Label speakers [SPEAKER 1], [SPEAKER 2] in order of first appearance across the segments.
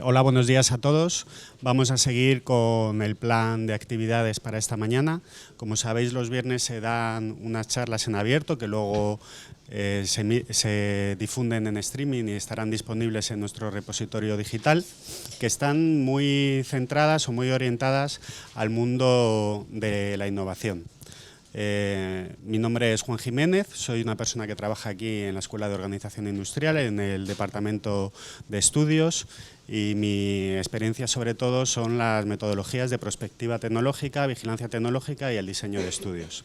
[SPEAKER 1] Hola, buenos días a todos. Vamos a seguir con el plan de actividades para esta mañana. Como sabéis, los viernes se dan unas charlas en abierto que luego se difunden en streaming y estarán disponibles en nuestro repositorio digital, que están muy centradas o muy orientadas al mundo de la innovación. Mi nombre es Juan Jiménez, soy una persona que trabaja aquí en la Escuela de Organización Industrial, en el Departamento de Estudios, y mi experiencia sobre todo son las metodologías de prospectiva tecnológica, vigilancia tecnológica y el diseño de estudios.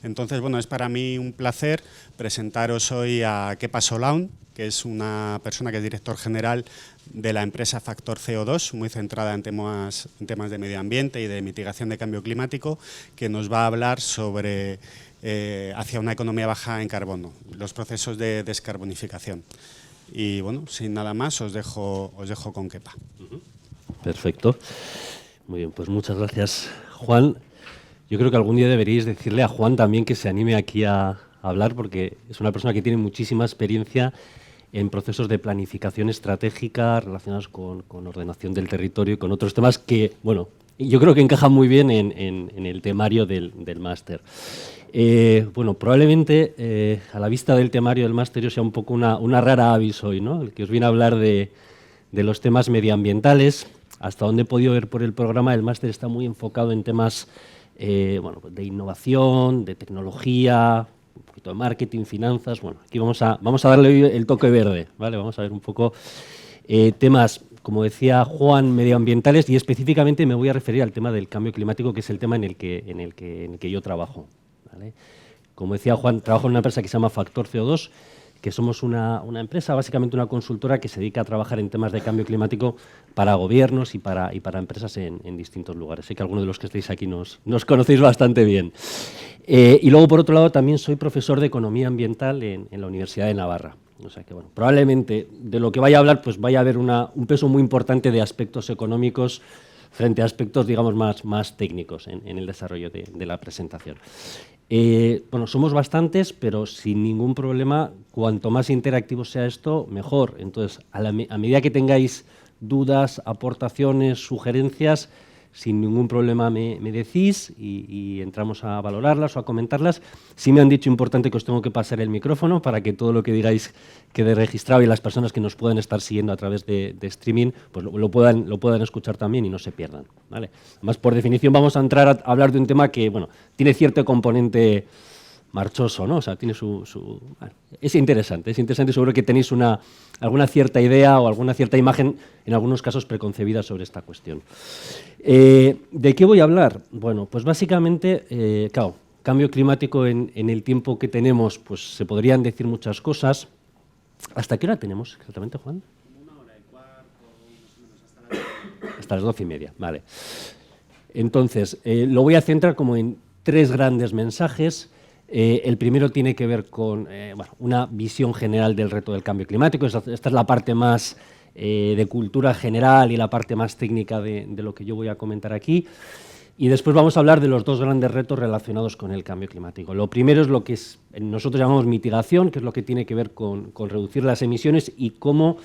[SPEAKER 1] Entonces, bueno, es para mí un placer presentaros hoy a Kepa Solaun, que es una persona que es director general de la empresa Factor CO2, muy centrada en temas de medio ambiente y de mitigación de cambio climático, que nos va a hablar sobre hacia una economía baja en carbono, los procesos de descarbonificación. Y bueno, sin nada más, os dejo con Kepa.
[SPEAKER 2] Perfecto. Muy bien, pues muchas gracias, Juan. Yo creo que algún día deberíais decirle a Juan también que se anime aquí a hablar, porque es una persona que tiene muchísima experiencia en procesos de planificación estratégica relacionados con ordenación del territorio y con otros temas que, bueno, yo creo que encajan muy bien en el temario del máster. Bueno, probablemente a la vista del temario del máster yo sea un poco una rara avis hoy, ¿no? El que os viene a hablar de los temas medioambientales. Hasta donde he podido ver por el programa, el máster está muy enfocado en temas bueno, de innovación, de tecnología, un poquito de marketing, finanzas. Bueno, aquí vamos a darle el toque verde, ¿vale? Vamos a ver un poco temas, como decía Juan, medioambientales, y específicamente me voy a referir al tema del cambio climático, que es el tema en el que yo trabajo, ¿vale? Como decía Juan, trabajo en una empresa que se llama Factor CO2, que somos una empresa, básicamente una consultora que se dedica a trabajar en temas de cambio climático para gobiernos y para empresas en distintos lugares. Sé que algunos de los que estáis aquí nos conocéis bastante bien. Y luego, por otro lado, también soy profesor de Economía Ambiental en la Universidad de Navarra. O sea que, bueno, probablemente de lo que vaya a hablar, pues vaya a haber un peso muy importante de aspectos económicos frente a aspectos, digamos, más técnicos en el desarrollo de la presentación. Bueno, somos bastantes, pero sin ningún problema, cuanto más interactivo sea esto, mejor. Entonces, a medida que tengáis dudas, aportaciones, sugerencias, sin ningún problema me decís y entramos a valorarlas o a comentarlas. Sí me han dicho importante que os tengo que pasar el micrófono para que todo lo que digáis quede registrado y las personas que nos puedan estar siguiendo a través de streaming pues lo puedan escuchar también y no se pierdan, ¿vale? Además, por definición, vamos a entrar a hablar de un tema que, bueno, tiene cierto componente marchoso, ¿no? O sea, tiene bueno, es interesante, seguro que tenéis alguna cierta idea o alguna cierta imagen, en algunos casos preconcebida sobre esta cuestión. ¿De qué voy a hablar? Bueno, pues básicamente, claro, cambio climático en el tiempo que tenemos, pues se podrían decir muchas cosas. ¿Hasta qué hora tenemos exactamente, Juan? 1:15, más o menos, hasta las 12:30, vale. Entonces, lo voy a centrar como en 3 grandes mensajes. El primero tiene que ver con bueno, una visión general del reto del cambio climático. Esta es la parte más de cultura general y la parte más técnica de lo que yo voy a comentar aquí. Y después vamos a hablar de los 2 grandes retos relacionados con el cambio climático. Lo primero es lo que nosotros llamamos mitigación, que es lo que tiene que ver con reducir las emisiones y cómo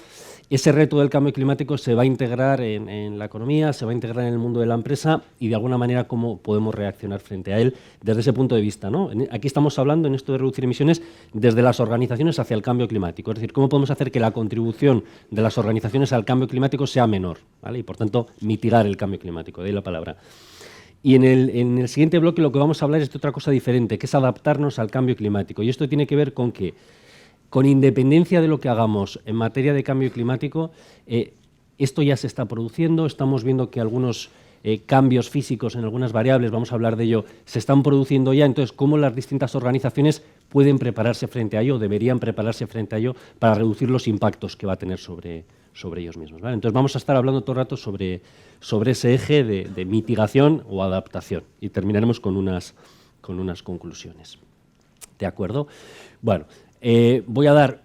[SPEAKER 2] ese reto del cambio climático se va a integrar en la economía, se va a integrar en el mundo de la empresa y de alguna manera cómo podemos reaccionar frente a él desde ese punto de vista, ¿no? Aquí estamos hablando en esto de reducir emisiones desde las organizaciones hacia el cambio climático, es decir, cómo podemos hacer que la contribución de las organizaciones al cambio climático sea menor, ¿vale? Y por tanto mitigar el cambio climático, de ahí la palabra. Y en el siguiente bloque lo que vamos a hablar es de otra cosa diferente, que es adaptarnos al cambio climático. Y esto tiene que ver con que, con independencia de lo que hagamos en materia de cambio climático, esto ya se está produciendo, estamos viendo que algunos cambios físicos en algunas variables, vamos a hablar de ello, se están produciendo ya. Entonces, cómo las distintas organizaciones pueden prepararse frente a ello, deberían prepararse frente a ello para reducir los impactos que va a tener sobre ellos mismos, ¿vale? Entonces, vamos a estar hablando todo el rato sobre ese eje de mitigación o adaptación y terminaremos con unas conclusiones. ¿De acuerdo? Bueno, voy a dar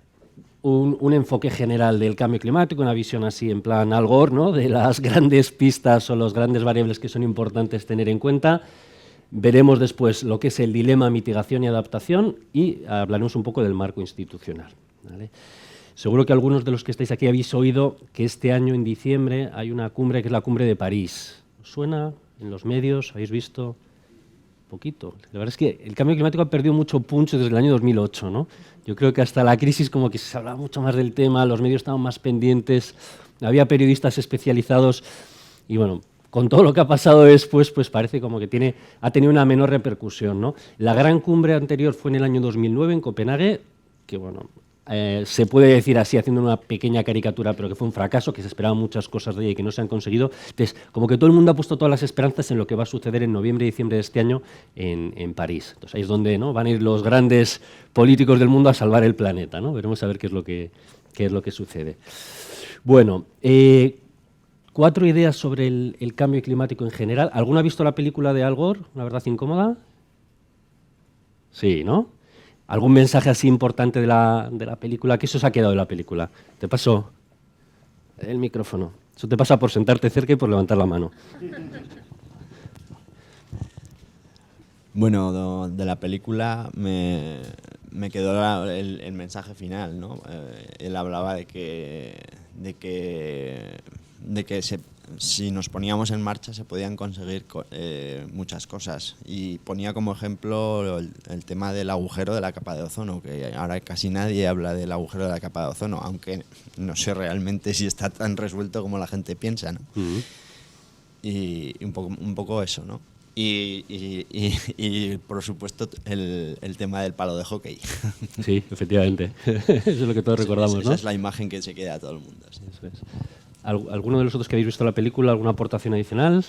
[SPEAKER 2] un enfoque general del cambio climático, una visión así en plan Al Gore, ¿no? De las grandes pistas o las grandes variables que son importantes tener en cuenta. Veremos después lo que es el dilema mitigación y adaptación y hablaremos un poco del marco institucional, ¿vale? seguro que algunos de los que estáis aquí habéis oído que este año, en diciembre, hay una cumbre que es la Cumbre de París. ¿Os suena? ¿En los medios? ¿Habéis visto? Poquito. La verdad es que el cambio climático ha perdido mucho punch desde el año 2008, ¿no? Yo creo que hasta la crisis como que se hablaba mucho más del tema, los medios estaban más pendientes, había periodistas especializados y bueno, con todo lo que ha pasado después, pues parece como que ha tenido una menor repercusión, ¿no? La gran cumbre anterior fue en el año 2009 en Copenhague, que bueno, se puede decir así, haciendo una pequeña caricatura, pero que fue un fracaso, que se esperaban muchas cosas de ella y que no se han conseguido. Entonces, como que todo el mundo ha puesto todas las esperanzas en lo que va a suceder en noviembre y diciembre de este año en París. Entonces, ahí es donde, ¿no?, van a ir los grandes políticos del mundo a salvar el planeta, ¿no? Veremos a ver qué es lo que sucede. Bueno, 4 ideas sobre el cambio climático en general. ¿Alguno ha visto la película de Al Gore, Una verdad incómoda? Sí, ¿no? ¿Algún mensaje así importante de la película? ¿Qué se os ha quedado de la película? ¿Te pasó el micrófono? Eso te pasa por sentarte cerca y por levantar la mano.
[SPEAKER 3] Bueno, de la película me quedó el mensaje final, ¿no? Él hablaba de que si nos poníamos en marcha se podían conseguir muchas cosas, y ponía como ejemplo el tema del agujero de la capa de ozono, que ahora casi nadie habla del agujero de la capa de ozono, aunque no sé realmente si está tan resuelto como la gente piensa, ¿no? Uh-huh. Y un poco eso, ¿no? Y por supuesto el tema del palo de hockey.
[SPEAKER 2] Sí, efectivamente. Eso es lo que todos recordamos, ¿no?
[SPEAKER 3] Esa es la imagen que se queda a todo el mundo. Sí.
[SPEAKER 2] Eso es. ¿Alguno de los otros que habéis visto la película, alguna aportación adicional?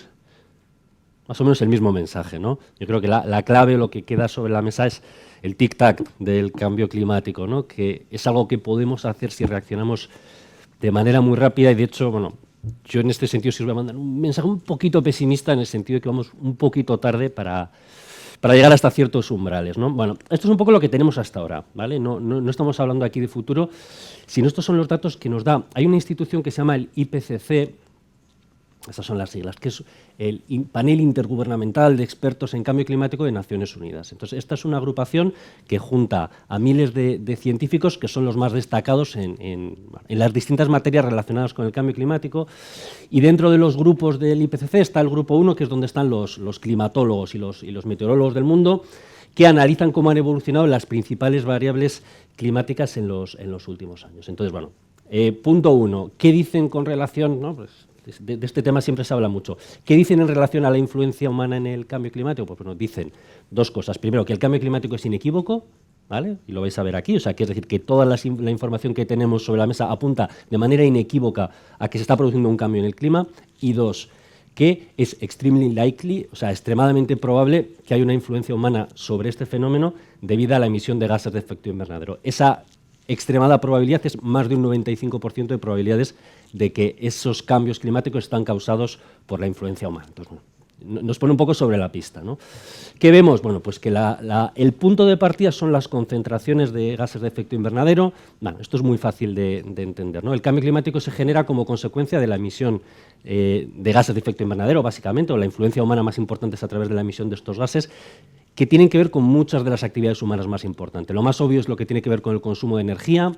[SPEAKER 2] Más o menos el mismo mensaje, ¿no? Yo creo que la clave, lo que queda sobre la mesa es el tic-tac del cambio climático, ¿no? Que es algo que podemos hacer si reaccionamos de manera muy rápida, y de hecho, bueno, yo en este sentido sí os voy a mandar un mensaje un poquito pesimista, en el sentido de que vamos un poquito tarde para llegar hasta ciertos umbrales, ¿no? Bueno, esto es un poco lo que tenemos hasta ahora, ¿vale? No estamos hablando aquí de futuro, sino estos son los datos que nos da. Hay una institución que se llama el IPCC, estas son las siglas, que es el Panel Intergubernamental de Expertos en Cambio Climático de Naciones Unidas. Entonces, esta es una agrupación que junta a miles de científicos que son los más destacados en las distintas materias relacionadas con el cambio climático, y dentro de los grupos del IPCC está el grupo 1, que es donde están los climatólogos y los meteorólogos del mundo, que analizan cómo han evolucionado las principales variables climáticas en los últimos años. Entonces, bueno, punto 1, ¿qué dicen con relación, ¿no? Pues, de este tema siempre se habla mucho. ¿Qué dicen en relación a la influencia humana en el cambio climático? Pues bueno, dicen 2 cosas. Primero, que el cambio climático es inequívoco, ¿vale? Y lo vais a ver aquí, o sea, que es decir, que toda la información que tenemos sobre la mesa apunta de manera inequívoca a que se está produciendo un cambio en el clima. Y 2, que es extremely likely, o sea, extremadamente probable que haya una influencia humana sobre este fenómeno debido a la emisión de gases de efecto invernadero. Esa extremada probabilidad es más de un 95% de probabilidades de que esos cambios climáticos están causados por la influencia humana. Entonces, bueno, nos pone un poco sobre la pista, ¿no? ¿Qué vemos? Bueno, pues que el punto de partida son las concentraciones de gases de efecto invernadero. Bueno, esto es muy fácil de entender, ¿no? El cambio climático se genera como consecuencia de la emisión de gases de efecto invernadero, básicamente, o la influencia humana más importante es a través de la emisión de estos gases, que tienen que ver con muchas de las actividades humanas más importantes. Lo más obvio es lo que tiene que ver con el consumo de energía,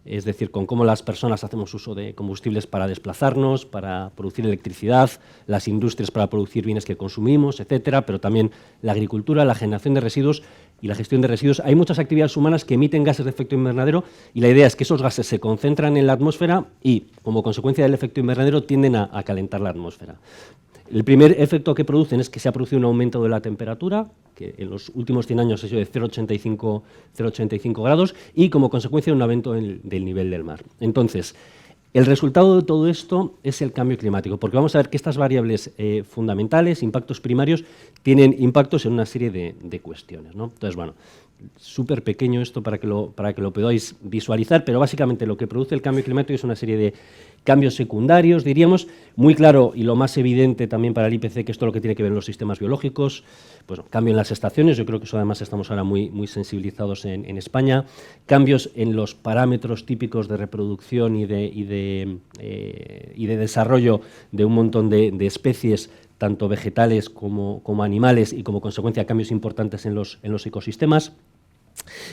[SPEAKER 2] es decir, con cómo las personas hacemos uso de combustibles para desplazarnos, para producir electricidad, las industrias para producir bienes que consumimos, etcétera, pero también la agricultura, la generación de residuos y la gestión de residuos. Hay muchas actividades humanas que emiten gases de efecto invernadero, y la idea es que esos gases se concentran en la atmósfera y, como consecuencia del efecto invernadero, tienden a calentar la atmósfera. El primer efecto que producen es que se ha producido un aumento de la temperatura, que en los últimos 100 años ha sido de 0,85 grados, y como consecuencia un aumento del nivel del mar. Entonces, el resultado de todo esto es el cambio climático, porque vamos a ver que estas variables fundamentales, impactos primarios, tienen impactos en una serie de cuestiones, ¿no? Entonces, bueno, súper pequeño esto para que lo podáis visualizar, pero básicamente lo que produce el cambio climático es una serie de cambios secundarios, diríamos, muy claro, y lo más evidente también para el IPCC, que esto es lo que tiene que ver en los sistemas biológicos, pues cambio en las estaciones, yo creo que eso además estamos ahora muy sensibilizados en España, cambios en los parámetros típicos de reproducción y de desarrollo de un montón de especies, tanto vegetales como animales, y como consecuencia cambios importantes en los ecosistemas.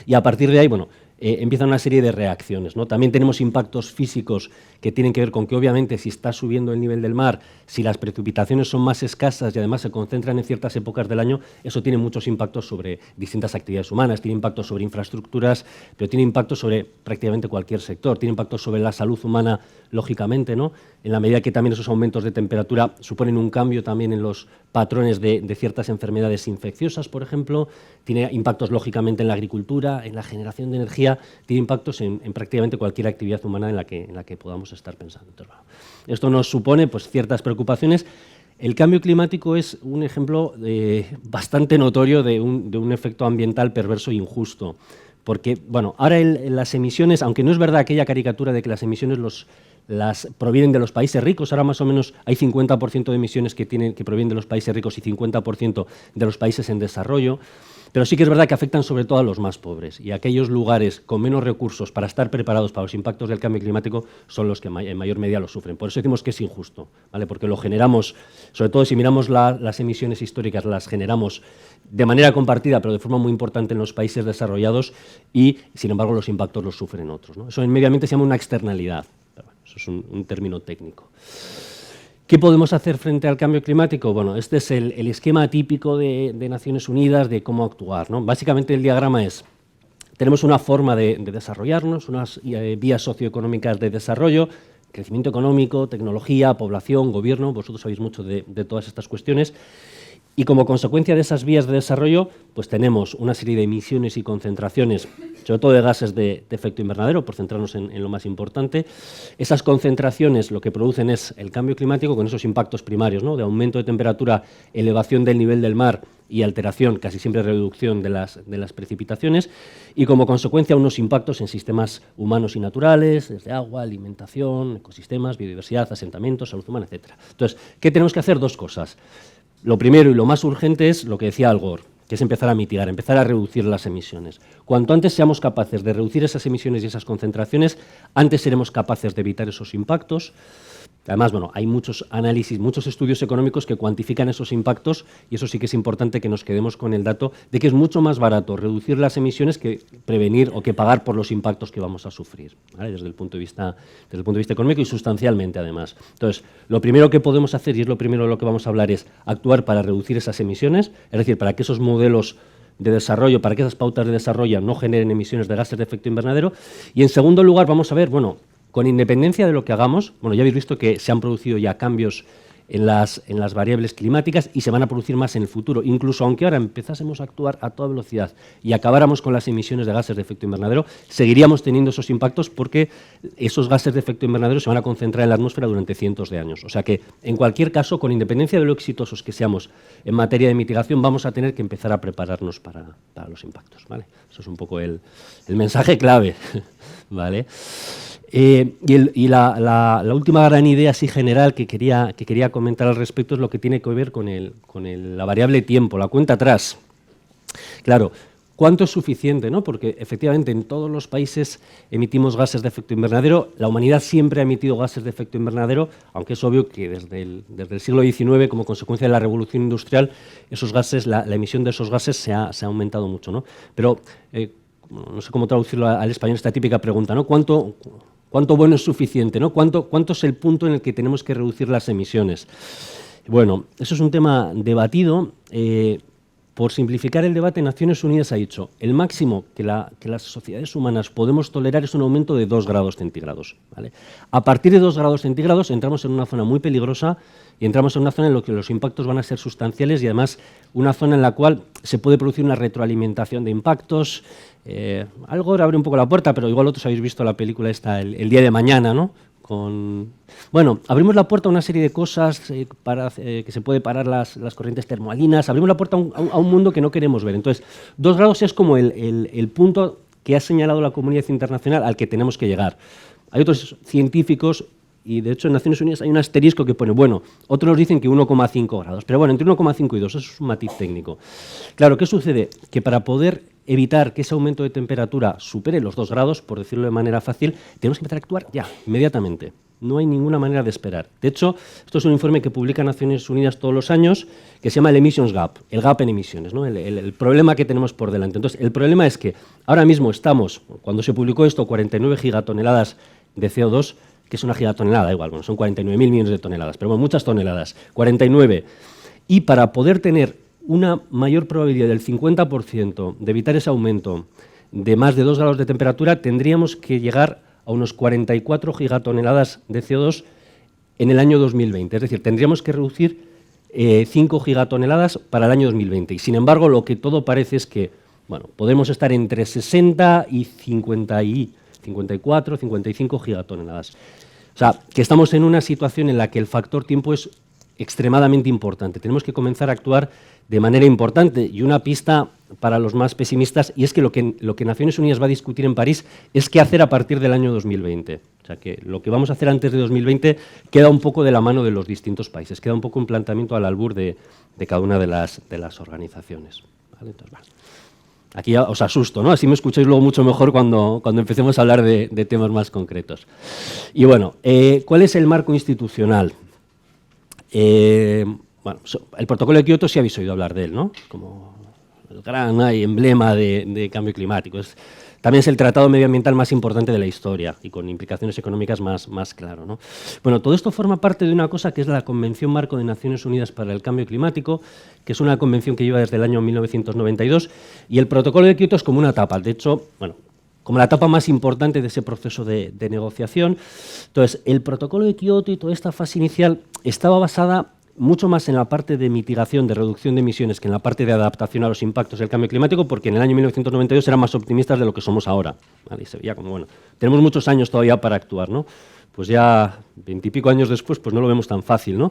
[SPEAKER 2] Y a partir de ahí, bueno, empiezan una serie de reacciones, ¿no? También tenemos impactos físicos que tienen que ver con que, obviamente, si está subiendo el nivel del mar, si las precipitaciones son más escasas y además se concentran en ciertas épocas del año, eso tiene muchos impactos sobre distintas actividades humanas, tiene impactos sobre infraestructuras, pero tiene impactos sobre prácticamente cualquier sector, tiene impactos sobre la salud humana, lógicamente, ¿no? En la medida que también esos aumentos de temperatura suponen un cambio también en los patrones de ciertas enfermedades infecciosas, por ejemplo, tiene impactos, lógicamente, en la agricultura, en la generación de energía, tiene impactos en prácticamente cualquier actividad humana en la que podamos estar pensando. Entonces, bueno, esto nos supone pues, ciertas preocupaciones. El cambio climático es un ejemplo bastante notorio de un efecto ambiental perverso e injusto. Porque, bueno, ahora las emisiones, aunque no es verdad aquella caricatura de que las emisiones las provienen de los países ricos, ahora más o menos hay 50% de emisiones que provienen de los países ricos y 50% de los países en desarrollo, pero sí que es verdad que afectan sobre todo a los más pobres, y aquellos lugares con menos recursos para estar preparados para los impactos del cambio climático son los que en mayor medida lo sufren. Por eso decimos que es injusto, ¿vale? Porque lo generamos, sobre todo si miramos las emisiones históricas, las generamos de manera compartida, pero de forma muy importante en los países desarrollados, y sin embargo los impactos los sufren otros, ¿no? Eso en medio ambiente se llama una externalidad. Pero bueno, eso es un término técnico. ¿Qué podemos hacer frente al cambio climático? Bueno, este es el esquema típico de Naciones Unidas de cómo actuar, ¿no? Básicamente el diagrama es, tenemos una forma de desarrollarnos, unas vías socioeconómicas de desarrollo, crecimiento económico, tecnología, población, gobierno, vosotros sabéis mucho de todas estas cuestiones. Y como consecuencia de esas vías de desarrollo, pues tenemos una serie de emisiones y concentraciones, sobre todo de gases de efecto invernadero, por centrarnos en lo más importante. Esas concentraciones lo que producen es el cambio climático con esos impactos primarios, ¿no? De aumento de temperatura, elevación del nivel del mar y alteración, casi siempre reducción de las precipitaciones, y como consecuencia unos impactos en sistemas humanos y naturales, desde agua, alimentación, ecosistemas, biodiversidad, asentamientos, salud humana, etc. Entonces, ¿qué tenemos que hacer? Dos cosas. Lo primero y lo más urgente es lo que decía Al Gore, que es empezar a mitigar, empezar a reducir las emisiones. Cuanto antes seamos capaces de reducir esas emisiones y esas concentraciones, antes seremos capaces de evitar esos impactos. Además, bueno, hay muchos análisis, muchos estudios económicos que cuantifican esos impactos, y eso sí que es importante que nos quedemos con el dato de que es mucho más barato reducir las emisiones que prevenir o que pagar por los impactos que vamos a sufrir, ¿vale? Desde el punto de vista económico y sustancialmente, además. Entonces, lo primero que podemos hacer, y es lo primero de lo que vamos a hablar, es actuar para reducir esas emisiones, es decir, para que esos modelos de desarrollo, para que esas pautas de desarrollo no generen emisiones de gases de efecto invernadero. Y en segundo lugar vamos a ver, bueno, con independencia de lo que hagamos, bueno, ya habéis visto que se han producido ya cambios en las variables climáticas y se van a producir más en el futuro. Incluso aunque ahora empezásemos a actuar a toda velocidad y acabáramos con las emisiones de gases de efecto invernadero, seguiríamos teniendo esos impactos porque esos gases de efecto invernadero se van a concentrar en la atmósfera durante cientos de años. O sea que, en cualquier caso, con independencia de lo exitosos que seamos en materia de mitigación, vamos a tener que empezar a prepararnos para los impactos, ¿vale? Eso es un poco el mensaje clave, ¿vale? Y la última gran idea así general que quería comentar al respecto es lo que tiene que ver con la variable tiempo, la cuenta atrás. Claro, ¿cuánto es suficiente, no? Porque efectivamente en todos los países emitimos gases de efecto invernadero. La humanidad siempre ha emitido gases de efecto invernadero, aunque es obvio que desde el siglo XIX, como consecuencia de la revolución industrial, esos gases, la emisión de esos gases se ha aumentado mucho, ¿no? Pero no sé cómo traducirlo al español, esta típica pregunta, ¿no? ¿Cuánto bueno es suficiente, ¿no? ¿Cuánto es el punto en el que tenemos que reducir las emisiones? Bueno, eso es un tema debatido. Por simplificar el debate, Naciones Unidas ha dicho el máximo que las sociedades humanas podemos tolerar es un aumento de 2 grados centígrados, ¿vale? A partir de 2 grados centígrados entramos en una zona muy peligrosa y entramos en una zona en la que los impactos van a ser sustanciales y además una zona en la cual se puede producir una retroalimentación de impactos. Algo abre un poco la puerta, pero igual otros habéis visto la película esta, el día de mañana, ¿no? Bueno, abrimos la puerta a una serie de cosas que se puede parar las corrientes termoalinas, abrimos la puerta a un mundo que no queremos ver. Entonces, 2 grados es como el punto que ha señalado la comunidad internacional al que tenemos que llegar. Hay otros científicos, y de hecho en Naciones Unidas hay un asterisco que pone, bueno, otros dicen que 1,5 grados, pero bueno, entre 1,5 y 2, eso es un matiz técnico. Claro, ¿qué sucede? Que para poder evitar que ese aumento de temperatura supere los 2 grados, por decirlo de manera fácil, tenemos que empezar a actuar ya, inmediatamente. no hay ninguna manera de esperar. De hecho, esto es un informe que publica Naciones Unidas todos los años, que se llama el Emissions Gap, el gap en emisiones, ¿no? el problema que tenemos por delante. Entonces, el problema es que ahora mismo estamos, cuando se publicó esto, 49 gigatoneladas de CO2, que es una gigatonelada, igual, bueno, son 49.000 millones de toneladas, pero bueno, muchas toneladas, 49. Y para poder tener una mayor probabilidad del 50% de evitar ese aumento de más de 2 grados de temperatura, tendríamos que llegar a unos 44 gigatoneladas de CO2 en el año 2020. Es decir, tendríamos que reducir 5 gigatoneladas para el año 2020. Y sin embargo, lo que todo parece es que bueno, podemos estar entre 60 y 54, 55 gigatoneladas. O sea, que estamos en una situación en la que el factor tiempo es extremadamente importante. Tenemos que comenzar a actuar de manera importante. Y una pista para los más pesimistas, y es que lo que Naciones Unidas va a discutir en París es qué hacer a partir del año 2020. O sea, que lo que vamos a hacer antes de 2020 queda un poco de la mano de los distintos países, queda un poco un planteamiento al albur de cada una de las organizaciones. ¿Vale? Entonces, bueno, aquí ya os asusto, ¿no? Así me escucháis luego mucho mejor cuando empecemos a hablar de temas más concretos. Y bueno, ¿cuál es el marco institucional? Bueno, el protocolo de Kioto sí habéis oído hablar de él, ¿no? Como el gran emblema de cambio climático. También es el tratado medioambiental más importante de la historia y con implicaciones económicas más claro, ¿no? Bueno, todo esto forma parte de una cosa que es la Convención Marco de Naciones Unidas para el Cambio Climático, que es una convención que lleva desde el año 1992, y el protocolo de Kioto es como una etapa. De hecho, bueno, como la etapa más importante de ese proceso de negociación. Entonces, el protocolo de Kioto y toda esta fase inicial estaba basada mucho más en la parte de mitigación, de reducción de emisiones, que en la parte de adaptación a los impactos del cambio climático, porque en el año 1992 eran más optimistas de lo que somos ahora. ¿Vale? Y se veía como, bueno, tenemos muchos años todavía para actuar, ¿no? Pues ya 20 y pico años después, pues no lo vemos tan fácil, ¿no?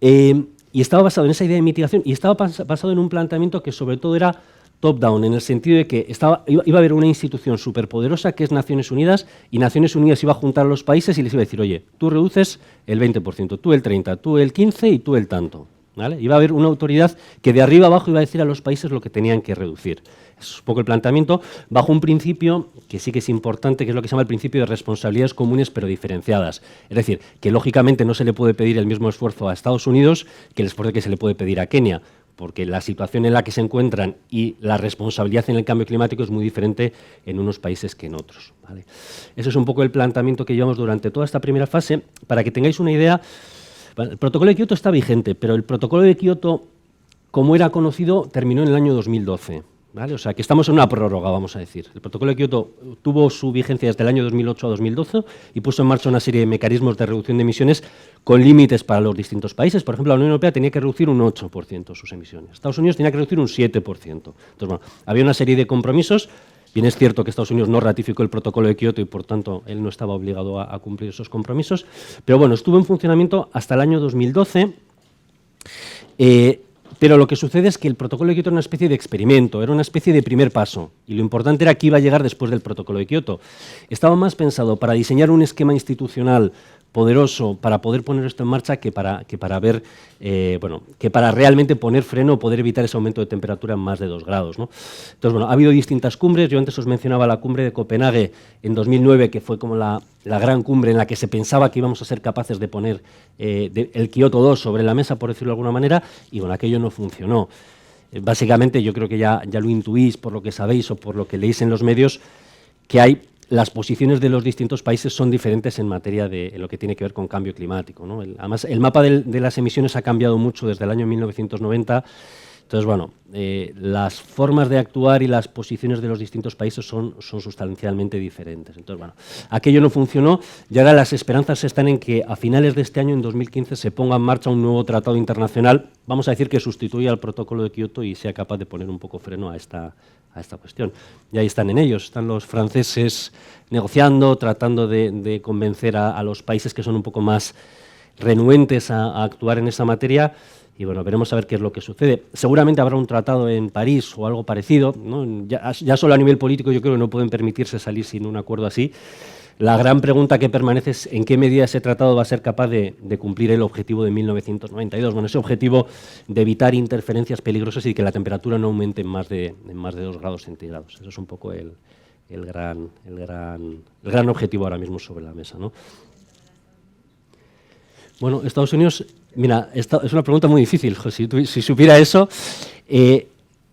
[SPEAKER 2] Y estaba basado en esa idea de mitigación y estaba basado en un planteamiento que sobre todo era top-down, en el sentido de que iba a haber una institución superpoderosa que es Naciones Unidas, y Naciones Unidas iba a juntar a los países y les iba a decir, oye, tú reduces el 20%, tú el 30%, tú el 15% y tú el tanto. ¿Vale? Iba a haber una autoridad que de arriba abajo iba a decir a los países lo que tenían que reducir. Es un poco el planteamiento, bajo un principio que sí que es importante, que es lo que se llama el principio de responsabilidades comunes pero diferenciadas. Es decir, que lógicamente no se le puede pedir el mismo esfuerzo a Estados Unidos que el esfuerzo que se le puede pedir a Kenia, porque la situación en la que se encuentran y la responsabilidad en el cambio climático es muy diferente en unos países que en otros. ¿Vale? Ese es un poco el planteamiento que llevamos durante toda esta primera fase. Para que tengáis una idea, el protocolo de Kioto está vigente, pero el protocolo de Kioto, como era conocido, terminó en el año 2012. ¿Vale? O sea, que estamos en una prórroga, vamos a decir. El protocolo de Kioto tuvo su vigencia desde el año 2008 a 2012 y puso en marcha una serie de mecanismos de reducción de emisiones con límites para los distintos países. Por ejemplo, la Unión Europea tenía que reducir un 8% sus emisiones. Estados Unidos tenía que reducir un 7%. Entonces, bueno, había una serie de compromisos. Bien, es cierto que Estados Unidos no ratificó el protocolo de Kioto y, por tanto, él no estaba obligado a cumplir esos compromisos. Pero bueno, estuvo en funcionamiento hasta el año 2012. Pero lo que sucede es que el protocolo de Kioto era una especie de experimento, era una especie de primer paso. Y lo importante era qué iba a llegar después del protocolo de Kioto. Estaba más pensado para diseñar un esquema institucional poderoso para poder poner esto en marcha que para realmente poner freno o poder evitar ese aumento de temperatura en más de 2 grados, ¿no? Entonces, bueno, ha habido distintas cumbres. Yo antes os mencionaba la cumbre de Copenhague en 2009, que fue como la gran cumbre en la que se pensaba que íbamos a ser capaces de poner el Kioto 2 sobre la mesa, por decirlo de alguna manera, y bueno, aquello no funcionó. Básicamente, yo creo que ya lo intuís por lo que sabéis o por lo que leéis en los medios, que las posiciones de los distintos países son diferentes en materia de lo que tiene que ver con cambio climático, ¿no? Además, el mapa de las emisiones ha cambiado mucho desde el año 1990. Entonces, bueno, las formas de actuar y las posiciones de los distintos países son sustancialmente diferentes. Entonces, bueno, aquello no funcionó y ahora las esperanzas están en que a finales de este año, en 2015, se ponga en marcha un nuevo tratado internacional, vamos a decir que sustituya al protocolo de Kioto y sea capaz de poner un poco freno a esta cuestión. Y ahí están en ellos, están los franceses negociando, tratando de convencer a los países que son un poco más renuentes a actuar en esa materia. Y bueno, veremos a ver qué es lo que sucede. Seguramente habrá un tratado en París o algo parecido, ¿no? Ya solo a nivel político yo creo que no pueden permitirse salir sin un acuerdo así. La gran pregunta que permanece es en qué medida ese tratado va a ser capaz de cumplir el objetivo de 1992. Bueno, ese objetivo de evitar interferencias peligrosas y que la temperatura no aumente en más de 2 grados centígrados. Eso es un poco el gran objetivo ahora mismo sobre la mesa, ¿no? Bueno, Estados Unidos, mira, es una pregunta muy difícil, José, si supiera eso.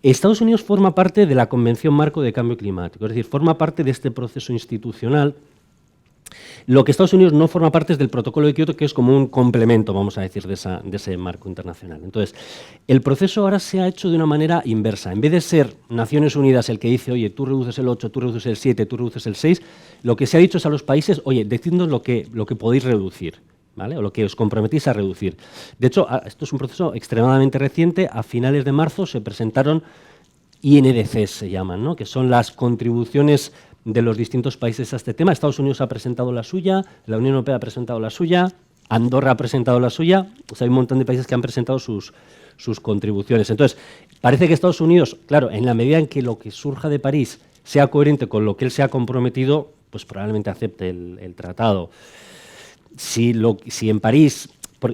[SPEAKER 2] Estados Unidos forma parte de la Convención Marco de Cambio Climático, es decir, forma parte de este proceso institucional. Lo que Estados Unidos no forma parte es del Protocolo de Kioto, que es como un complemento, vamos a decir, de ese marco internacional. Entonces, el proceso ahora se ha hecho de una manera inversa. En vez de ser Naciones Unidas el que dice, oye, tú reduces el 8, tú reduces el 7, tú reduces el 6, lo que se ha dicho es a los países, oye, decidnos lo que podéis reducir, ¿vale? O lo que os comprometís a reducir. De hecho, esto es un proceso extremadamente reciente. A finales de marzo se presentaron INDCs, se llaman, ¿no? Que son las contribuciones de los distintos países a este tema. Estados Unidos ha presentado la suya, la Unión Europea ha presentado la suya, Andorra ha presentado la suya, o sea, hay un montón de países que han presentado sus contribuciones. Entonces, parece que Estados Unidos, claro, en la medida en que lo que surja de París sea coherente con lo que él se ha comprometido, pues probablemente acepte el tratado. Si en París,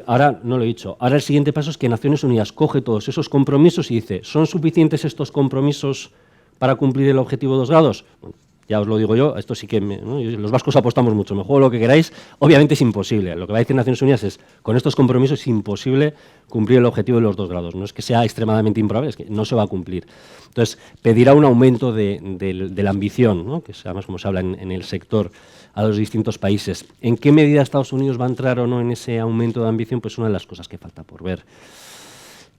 [SPEAKER 2] ahora no lo he dicho, ahora el siguiente paso es que Naciones Unidas coge todos esos compromisos y dice, ¿son suficientes estos compromisos para cumplir el objetivo de 2 grados? Bueno, ya os lo digo yo, esto sí que ¿no? Los vascos apostamos mucho, me juego lo que queráis, obviamente es imposible. Lo que va a decir Naciones Unidas es, con estos compromisos es imposible cumplir el objetivo de los 2 grados. No es que sea extremadamente improbable, es que no se va a cumplir. Entonces, pedirá un aumento de la ambición, ¿no? Que es además como se habla en el sector, a los distintos países. ¿En qué medida Estados Unidos va a entrar o no en ese aumento de ambición? Pues una de las cosas que falta por ver.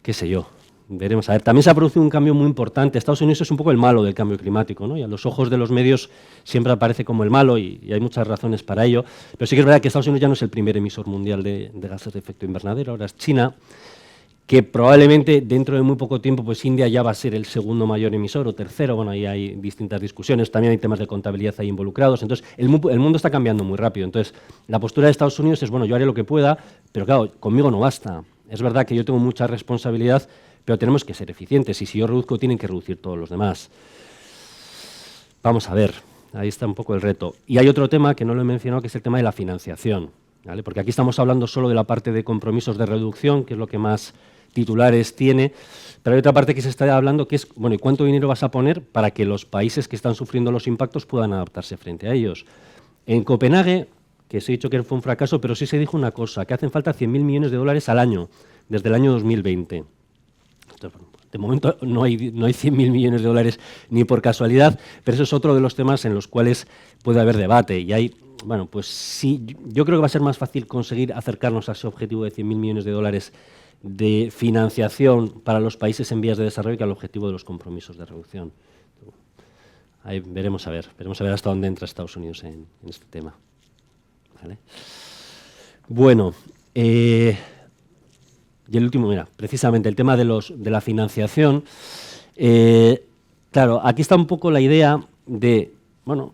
[SPEAKER 2] ¿Qué sé yo? Veremos. A ver, también se ha producido un cambio muy importante. Estados Unidos es un poco el malo del cambio climático, ¿no? Y a los ojos de los medios siempre aparece como el malo y hay muchas razones para ello. Pero sí que es verdad que Estados Unidos ya no es el primer emisor mundial de gases de efecto invernadero, ahora es China, que probablemente dentro de muy poco tiempo pues India ya va a ser el segundo mayor emisor o tercero. Bueno, ahí hay distintas discusiones, también hay temas de contabilidad ahí involucrados. Entonces, el mundo está cambiando muy rápido. Entonces, la postura de Estados Unidos es, bueno, yo haré lo que pueda, pero claro, conmigo no basta. Es verdad que yo tengo mucha responsabilidad, pero tenemos que ser eficientes y si yo reduzco tienen que reducir todos los demás. Vamos a ver, ahí está un poco el reto. Y hay otro tema que no lo he mencionado, que es el tema de la financiación, ¿vale? Porque aquí estamos hablando solo de la parte de compromisos de reducción, que es lo que más titulares tiene, pero hay otra parte que se está hablando que es, bueno, ¿y cuánto dinero vas a poner para que los países que están sufriendo los impactos puedan adaptarse frente a ellos? En Copenhague, que se ha dicho que fue un fracaso, pero sí se dijo una cosa, que hacen falta 100.000 millones de dólares al año, desde el año 2020. De momento no hay 100.000 millones de dólares ni por casualidad, pero eso es otro de los temas en los cuales puede haber debate. Y hay, bueno, pues sí, yo creo que va a ser más fácil conseguir acercarnos a ese objetivo de 100.000 millones de dólares de financiación para los países en vías de desarrollo que al objetivo de los compromisos de reducción. Ahí veremos a ver hasta dónde entra Estados Unidos en este tema. ¿Vale? Bueno, y el último, mira, precisamente el tema de la financiación. Claro, aquí está un poco la idea de, bueno,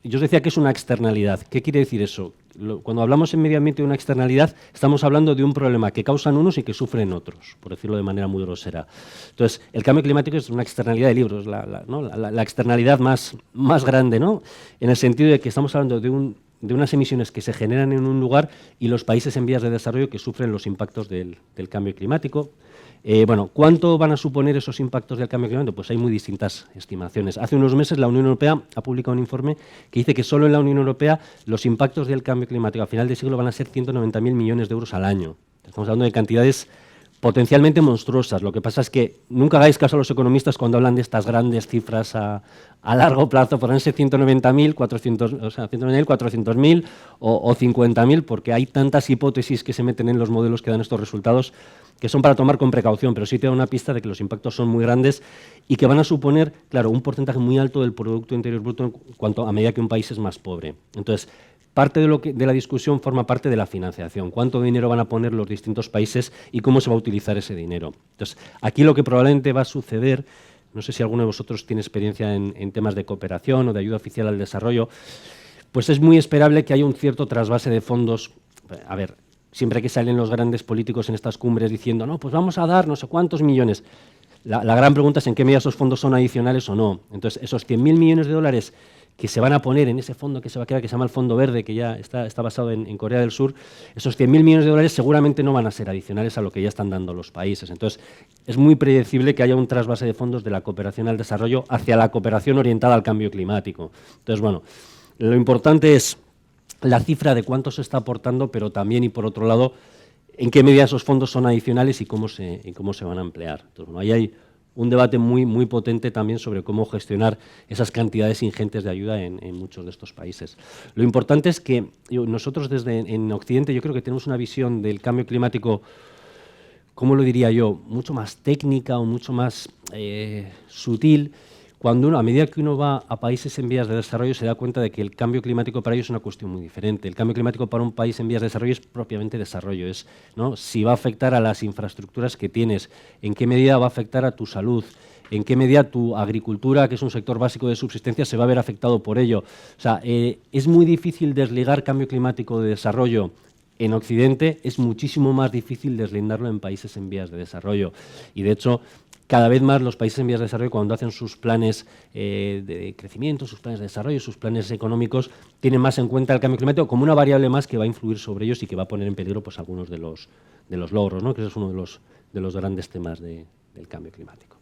[SPEAKER 2] yo os decía que es una externalidad. ¿Qué quiere decir eso? Cuando hablamos en medio ambiente de una externalidad, estamos hablando de un problema que causan unos y que sufren otros, por decirlo de manera muy grosera. Entonces, el cambio climático es una externalidad de libros, la externalidad más grande, ¿no? En el sentido de que estamos hablando de unas emisiones que se generan en un lugar y los países en vías de desarrollo que sufren los impactos del cambio climático. Bueno, ¿cuánto van a suponer esos impactos del cambio climático? Pues hay muy distintas estimaciones. Hace unos meses la Unión Europea ha publicado un informe que dice que solo en la Unión Europea los impactos del cambio climático a final de siglo van a ser 190.000 millones de euros al año. Estamos hablando de cantidades potencialmente monstruosas. Lo que pasa es que nunca hagáis caso a los economistas cuando hablan de estas grandes cifras a largo plazo, podrán ser 190.000, 400.000 o 50.000, porque hay tantas hipótesis que se meten en los modelos que dan estos resultados que son para tomar con precaución, pero sí te da una pista de que los impactos son muy grandes y que van a suponer, claro, un porcentaje muy alto del Producto Interior Bruto en cuanto a medida que un país es más pobre. Entonces, parte de la discusión forma parte de la financiación. ¿Cuánto dinero van a poner los distintos países y cómo se va a utilizar ese dinero? Entonces, aquí lo que probablemente va a suceder, no sé si alguno de vosotros tiene experiencia en temas de cooperación o de ayuda oficial al desarrollo, pues es muy esperable que haya un cierto trasvase de fondos. A ver, siempre que salen los grandes políticos en estas cumbres diciendo, no, pues vamos a dar no sé cuántos millones. La gran pregunta es en qué medida esos fondos son adicionales o no. Entonces, esos 100.000 millones de dólares que se van a poner en ese fondo que se va a crear, que se llama el Fondo Verde, que ya está basado en Corea del Sur, esos 100.000 millones de dólares seguramente no van a ser adicionales a lo que ya están dando los países. Entonces, es muy predecible que haya un trasvase de fondos de la cooperación al desarrollo hacia la cooperación orientada al cambio climático. Entonces, bueno, lo importante es la cifra de cuánto se está aportando, pero también, y por otro lado, en qué medida esos fondos son adicionales y cómo se van a emplear. Entonces, bueno, ahí hay un debate muy potente también sobre cómo gestionar esas cantidades ingentes de ayuda en muchos de estos países. Lo importante es que nosotros en Occidente yo creo que tenemos una visión del cambio climático, ¿cómo lo diría yo?, mucho más técnica o mucho más sutil, cuando a medida que uno va a países en vías de desarrollo se da cuenta de que el cambio climático para ellos es una cuestión muy diferente. El cambio climático para un país en vías de desarrollo es propiamente desarrollo, es, ¿no?, si va a afectar a las infraestructuras que tienes, en qué medida va a afectar a tu salud, en qué medida tu agricultura, que es un sector básico de subsistencia, se va a ver afectado por ello. O sea, es muy difícil desligar cambio climático de desarrollo. En Occidente es muchísimo más difícil deslindarlo en países en vías de desarrollo. Y de hecho, cada vez más los países en vías de desarrollo, cuando hacen sus planes de crecimiento, sus planes de desarrollo, sus planes económicos, tienen más en cuenta el cambio climático como una variable más que va a influir sobre ellos y que va a poner en peligro pues, algunos de los logros, ¿no?, que ese es uno de los grandes temas del cambio climático.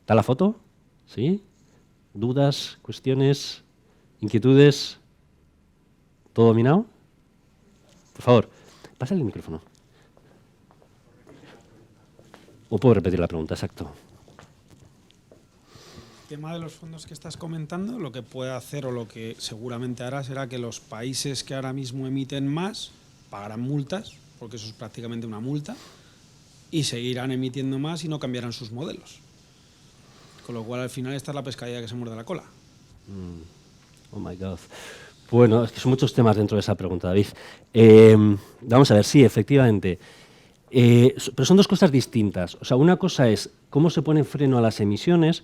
[SPEAKER 2] ¿Está la foto? ¿Sí? ¿Dudas, cuestiones, inquietudes? ¿Todo dominado? Por favor, pásale el micrófono. ¿O puedo repetir la pregunta? Exacto.
[SPEAKER 4] El tema de los fondos que estás comentando, lo que puede hacer o lo que seguramente hará será que los países que ahora mismo emiten más pagarán multas, porque eso es prácticamente una multa, y seguirán emitiendo más y no cambiarán sus modelos. Con lo cual, al final, esta es la pescadilla que se muerde la cola.
[SPEAKER 2] Oh, my God. Bueno, es que son muchos temas dentro de esa pregunta, David. Vamos a ver, sí, efectivamente. Pero son dos cosas distintas. O sea, una cosa es cómo se pone freno a las emisiones,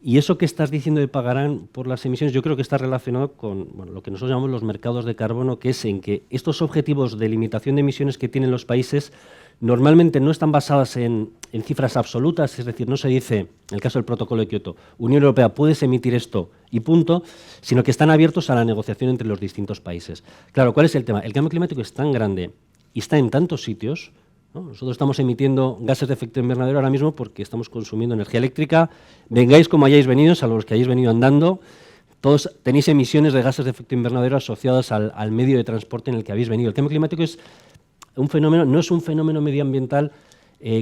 [SPEAKER 2] y eso que estás diciendo de pagarán por las emisiones, yo creo que está relacionado con lo que nosotros llamamos los mercados de carbono, que es en que estos objetivos de limitación de emisiones que tienen los países normalmente no están basadas en cifras absolutas, es decir, no se dice, en el caso del protocolo de Kioto, Unión Europea, puedes emitir esto y punto, sino que están abiertos a la negociación entre los distintos países. Claro, ¿cuál es el tema? El cambio climático es tan grande y está en tantos sitios, ¿no? Nosotros estamos emitiendo gases de efecto invernadero ahora mismo porque estamos consumiendo energía eléctrica. Vengáis como hayáis venido, salvo los que hayáis venido andando, todos tenéis emisiones de gases de efecto invernadero asociadas al medio de transporte en el que habéis venido. El cambio climático es un fenómeno, no es un fenómeno medioambiental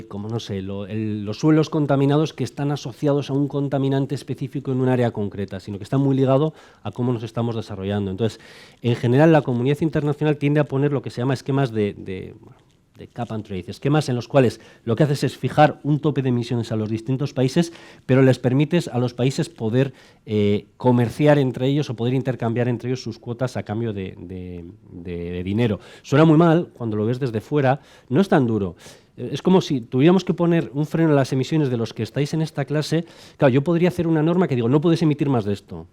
[SPEAKER 2] como, no sé, los suelos contaminados que están asociados a un contaminante específico en un área concreta, sino que está muy ligado a cómo nos estamos desarrollando. Entonces, en general, la comunidad internacional tiende a poner lo que se llama esquemas de cap and trade, esquemas en los cuales lo que haces es fijar un tope de emisiones a los distintos países, pero les permites a los países poder comerciar entre ellos o poder intercambiar entre ellos sus cuotas a cambio de dinero. Suena muy mal cuando lo ves desde fuera, no es tan duro. Es como si tuviéramos que poner un freno a las emisiones de los que estáis en esta clase. Claro, yo podría hacer una norma que digo, no puedes emitir más de esto.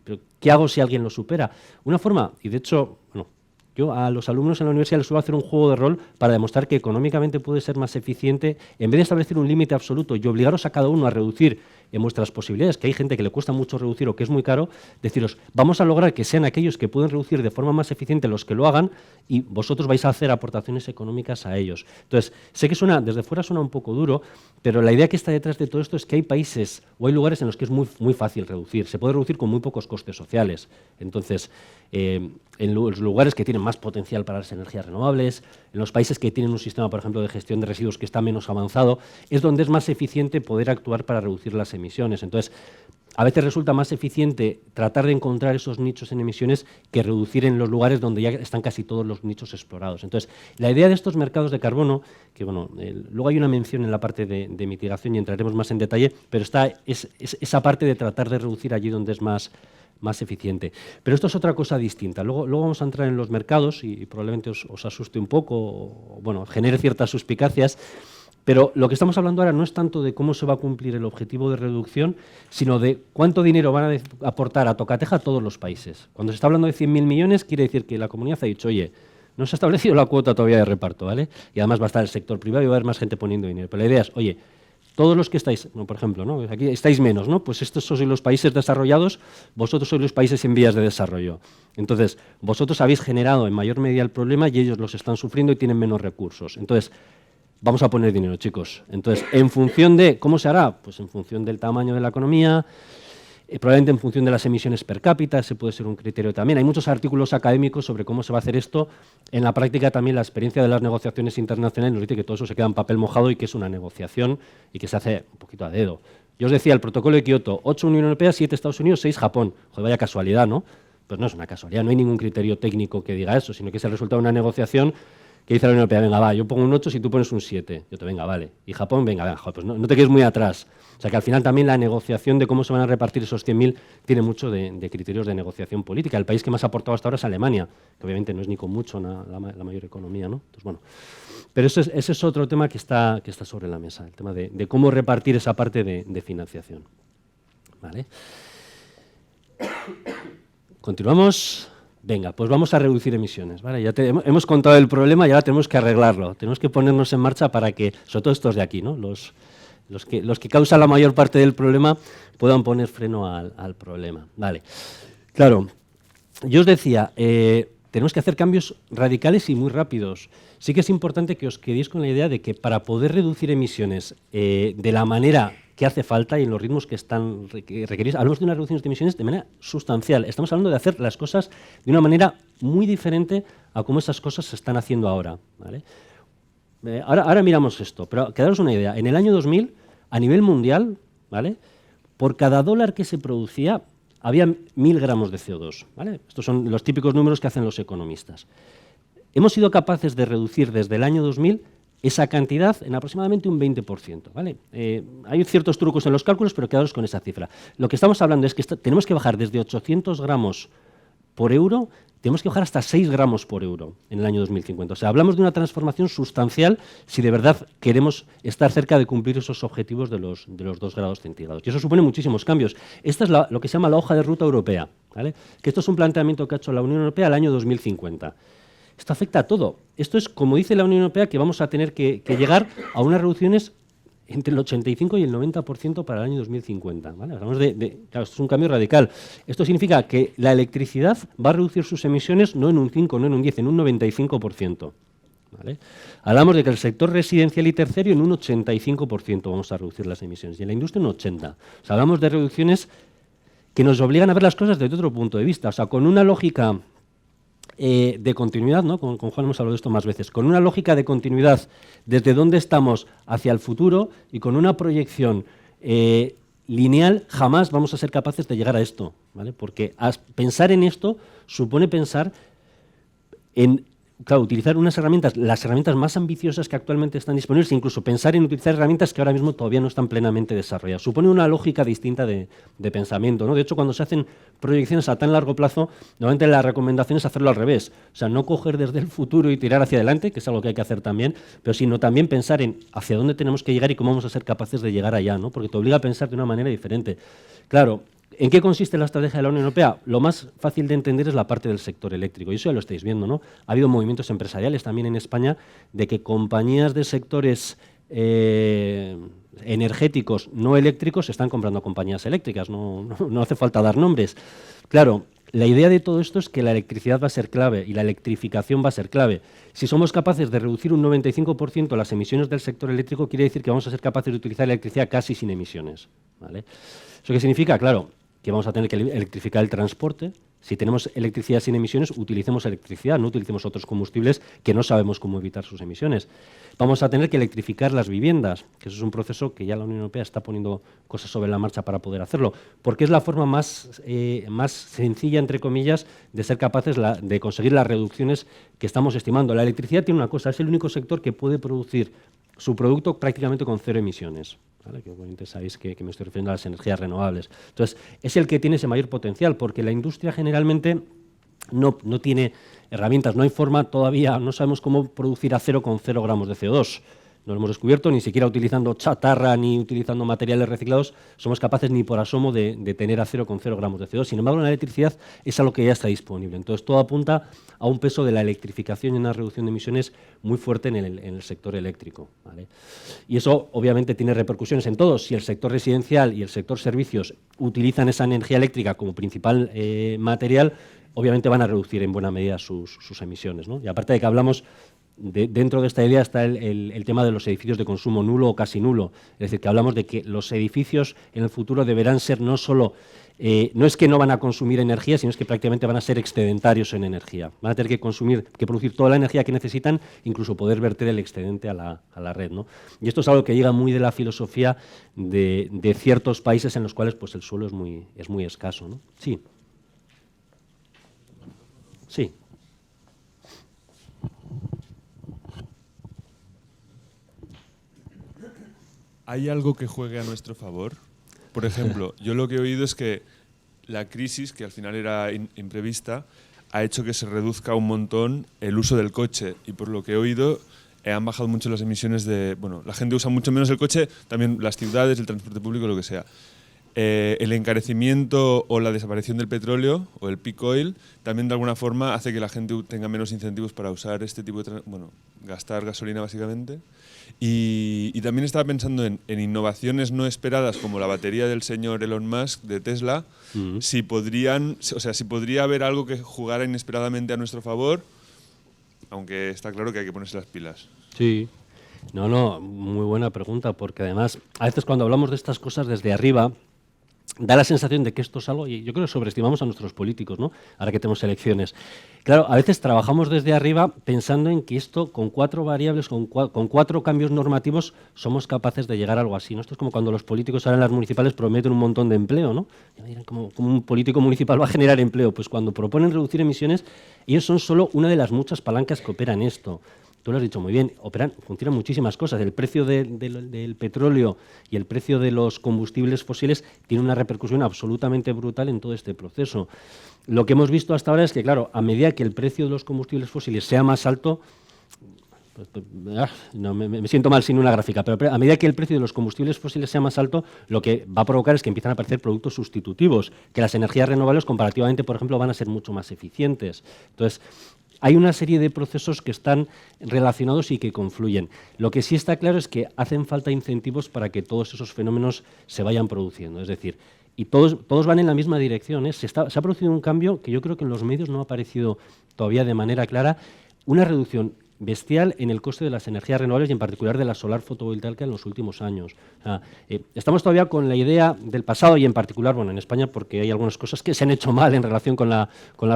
[SPEAKER 2] ¿Pero qué hago si alguien lo supera? Una forma, y de hecho, bueno, yo a los alumnos en la universidad les suelo hacer un juego de rol para demostrar que económicamente puede ser más eficiente, en vez de establecer un límite absoluto y obligaros a cada uno a reducir en vuestras posibilidades, que hay gente que le cuesta mucho reducir o que es muy caro, deciros, vamos a lograr que sean aquellos que pueden reducir de forma más eficiente los que lo hagan y vosotros vais a hacer aportaciones económicas a ellos. Entonces, sé que desde fuera suena un poco duro, pero la idea que está detrás de todo esto es que hay países o hay lugares en los que es muy fácil reducir. Se puede reducir con muy pocos costes sociales. Entonces, en los lugares que tienen más potencial para las energías renovables, en los países que tienen un sistema, por ejemplo, de gestión de residuos que está menos avanzado, es donde es más eficiente poder actuar para reducir las emisiones. Entonces, a veces resulta más eficiente tratar de encontrar esos nichos en emisiones que reducir en los lugares donde ya están casi todos los nichos explorados. Entonces, la idea de estos mercados de carbono, que bueno, luego hay una mención en la parte de mitigación y entraremos más en detalle, pero es esa parte de tratar de reducir allí donde es más eficiente. Pero esto es otra cosa distinta. Luego vamos a entrar en los mercados y probablemente os asuste un poco, o bueno, genere ciertas suspicacias, pero lo que estamos hablando ahora no es tanto de cómo se va a cumplir el objetivo de reducción, sino de cuánto dinero van a aportar a tocateja a todos los países. Cuando se está hablando de 100.000 millones, quiere decir que la comunidad ha dicho, oye, no se ha establecido la cuota todavía de reparto, ¿vale? Y además va a estar el sector privado y va a haber más gente poniendo dinero. Pero la idea es, oye, todos los que estáis, por ejemplo, ¿no? Aquí estáis menos, ¿no? Pues estos sois los países desarrollados, vosotros sois los países en vías de desarrollo. Entonces, vosotros habéis generado en mayor medida el problema y ellos los están sufriendo y tienen menos recursos. Entonces, vamos a poner dinero, chicos. Entonces, ¿en función de cómo se hará? Pues en función del tamaño de la economía, Probablemente en función de las emisiones per cápita, ese puede ser un criterio también. Hay muchos artículos académicos sobre cómo se va a hacer esto. En la práctica también la experiencia de las negociaciones internacionales nos dice que todo eso se queda en papel mojado y que es una negociación y que se hace un poquito a dedo. Yo os decía, el protocolo de Kioto, 8 Unión Europea, 7 Estados Unidos, 6 Japón. Joder, vaya casualidad, ¿no? Pues no es una casualidad, no hay ningún criterio técnico que diga eso, sino que es el resultado de una negociación que dice la Unión Europea, venga, va, yo pongo un 8 si tú pones un 7. Yo te venga, vale. Y Japón, venga, joder, pues no te quedes muy atrás. O sea que al final también la negociación de cómo se van a repartir esos 100.000 tiene mucho de criterios de negociación política. El país que más ha aportado hasta ahora es Alemania, que obviamente no es ni con mucho la mayor economía, ¿no? Entonces, bueno. Pero ese es otro tema que está sobre la mesa, el tema de cómo repartir esa parte de financiación. ¿Vale? Continuamos. Venga, pues vamos a reducir emisiones. ¿Vale? Ya hemos contado el problema y ahora tenemos que arreglarlo. Tenemos que ponernos en marcha para que, sobre todo estos de aquí, ¿no? los que causan la mayor parte del problema, puedan poner freno al problema. Vale. Claro, yo os decía, tenemos que hacer cambios radicales y muy rápidos. Sí que es importante que os quedéis con la idea de que para poder reducir emisiones de la manera que hace falta y en los ritmos que están requeridos, hablamos de unas reducciones de emisiones de manera sustancial. Estamos hablando de hacer las cosas de una manera muy diferente a cómo esas cosas se están haciendo ahora. ¿Vale? Ahora miramos esto, pero quedaros una idea. En el año 2000, a nivel mundial, ¿vale? Por cada dólar que se producía, había 1.000 gramos de CO2. ¿Vale? Estos son los típicos números que hacen los economistas. Hemos sido capaces de reducir desde el año 2000 esa cantidad en aproximadamente un 20%. ¿Vale? Hay ciertos trucos en los cálculos, pero quedaros con esa cifra. Lo que estamos hablando es que tenemos que bajar desde 800 gramos por euro, tenemos que bajar hasta 6 gramos por euro en el año 2050. O sea, hablamos de una transformación sustancial si de verdad queremos estar cerca de cumplir esos objetivos de los 2 grados centígrados. Y eso supone muchísimos cambios. Esta es lo que se llama la hoja de ruta europea, ¿vale? Que esto es un planteamiento que ha hecho la Unión Europea al año 2050. Esto afecta a todo. Esto es, como dice la Unión Europea, que vamos a tener que llegar a unas reducciones entre el 85 y el 90% para el año 2050. ¿Vale? Hablamos claro, esto es un cambio radical. Esto significa que la electricidad va a reducir sus emisiones no en un 5, no en un 10, en un 95%. ¿Vale? Hablamos de que el sector residencial y terciario en un 85% vamos a reducir las emisiones y en la industria en un 80%. O sea, hablamos de reducciones que nos obligan a ver las cosas desde otro punto de vista. O sea, con una lógica de continuidad, ¿no? Con Juan hemos hablado de esto más veces, con una lógica de continuidad desde dónde estamos hacia el futuro y con una proyección lineal, jamás vamos a ser capaces de llegar a esto, ¿vale? Porque pensar en esto supone pensar en, claro, utilizar unas herramientas, las herramientas más ambiciosas que actualmente están disponibles, e incluso pensar en utilizar herramientas que ahora mismo todavía no están plenamente desarrolladas. Supone una lógica distinta de pensamiento, ¿no? De hecho, cuando se hacen proyecciones a tan largo plazo, normalmente la recomendación es hacerlo al revés. O sea, no coger desde el futuro y tirar hacia adelante, que es algo que hay que hacer también, pero sino también pensar en hacia dónde tenemos que llegar y cómo vamos a ser capaces de llegar allá, ¿no? Porque te obliga a pensar de una manera diferente. Claro, ¿en qué consiste la estrategia de la Unión Europea? Lo más fácil de entender es la parte del sector eléctrico, y eso ya lo estáis viendo, ¿no? Ha habido movimientos empresariales también en España de que compañías de sectores energéticos no eléctricos están comprando compañías eléctricas, no hace falta dar nombres. Claro, la idea de todo esto es que la electricidad va a ser clave y la electrificación va a ser clave. Si somos capaces de reducir un 95% las emisiones del sector eléctrico, quiere decir que vamos a ser capaces de utilizar la electricidad casi sin emisiones, ¿vale? ¿Eso qué significa? Claro, que vamos a tener que electrificar el transporte. Si tenemos electricidad sin emisiones, utilicemos electricidad, no utilicemos otros combustibles que no sabemos cómo evitar sus emisiones. Vamos a tener que electrificar las viviendas, que eso es un proceso que ya la Unión Europea está poniendo cosas sobre la marcha para poder hacerlo, porque es la forma más sencilla, entre comillas, de ser capaces de conseguir las reducciones que estamos estimando. La electricidad tiene una cosa, es el único sector que puede producir su producto prácticamente con 0 emisiones. ¿Vale? Que obviamente sabéis que me estoy refiriendo a las energías renovables. Entonces, es el que tiene ese mayor potencial, porque la industria generalmente no tiene herramientas, no hay forma todavía, no sabemos cómo producir acero con 0 gramos de CO2. No lo hemos descubierto, ni siquiera utilizando chatarra ni utilizando materiales reciclados somos capaces ni por asomo de tener acero con 0 gramos de CO2. Sin embargo, la electricidad es algo que ya está disponible. Entonces, todo apunta a un peso de la electrificación y una reducción de emisiones muy fuerte en el sector eléctrico, ¿vale? Y eso, obviamente, tiene repercusiones en todos. Si el sector residencial y el sector servicios utilizan esa energía eléctrica como principal material, obviamente van a reducir en buena medida sus emisiones, ¿no? Y aparte de que hablamos dentro de esta idea está el tema de los edificios de consumo nulo o casi nulo. Es decir, que hablamos de que los edificios en el futuro deberán ser no solo, no es que no van a consumir energía, sino es que prácticamente van a ser excedentarios en energía. Van a tener que producir toda la energía que necesitan, incluso poder verter el excedente a la red, ¿no? Y esto es algo que llega muy de la filosofía de ciertos países en los cuales pues, el suelo es muy escaso, ¿no? Sí. Sí.
[SPEAKER 5] ¿Hay algo que juegue a nuestro favor? Por ejemplo, yo lo que he oído es que la crisis, que al final era imprevista, ha hecho que se reduzca un montón el uso del coche. Y por lo que he oído, han bajado mucho las emisiones de... Bueno, la gente usa mucho menos el coche, también las ciudades, el transporte público, lo que sea. El encarecimiento o la desaparición del petróleo o el peak oil también de alguna forma hace que la gente tenga menos incentivos para usar este tipo de... gastar gasolina básicamente. Y también estaba pensando en innovaciones no esperadas como la batería del señor Elon Musk de Tesla, si podría haber algo que jugara inesperadamente a nuestro favor, aunque está claro que hay que ponerse las pilas.
[SPEAKER 2] Sí. No, muy buena pregunta, porque además a veces cuando hablamos de estas cosas desde arriba da la sensación de que esto es algo, y yo creo que sobreestimamos a nuestros políticos, ¿no? Ahora que tenemos elecciones. Claro, a veces trabajamos desde arriba pensando en que esto, con 4 variables, con 4 cambios normativos, somos capaces de llegar a algo así, ¿no? Esto es como cuando los políticos ahora en las municipales prometen un montón de empleo, ¿no? Ya dirán, ¿cómo un político municipal va a generar empleo? Pues cuando proponen reducir emisiones, ellos son solo una de las muchas palancas que operan esto. Tú lo has dicho muy bien, funcionan muchísimas cosas. El precio del petróleo y el precio de los combustibles fósiles tiene una repercusión absolutamente brutal en todo este proceso. Lo que hemos visto hasta ahora es que, claro, a medida que el precio de los combustibles fósiles sea más alto, no, me siento mal sin una gráfica, pero a medida que el precio de los combustibles fósiles sea más alto, lo que va a provocar es que empiezan a aparecer productos sustitutivos, que las energías renovables comparativamente, por ejemplo, van a ser mucho más eficientes. Entonces, hay una serie de procesos que están relacionados y que confluyen. Lo que sí está claro es que hacen falta incentivos para que todos esos fenómenos se vayan produciendo. Es decir, y todos van en la misma dirección, ¿eh? Se ha producido un cambio que yo creo que en los medios no ha aparecido todavía de manera clara, una reducción bestial en el coste de las energías renovables y en particular de la solar fotovoltaica en los últimos años. O sea, estamos todavía con la idea del pasado y en particular, bueno, en España porque hay algunas cosas que se han hecho mal en relación con la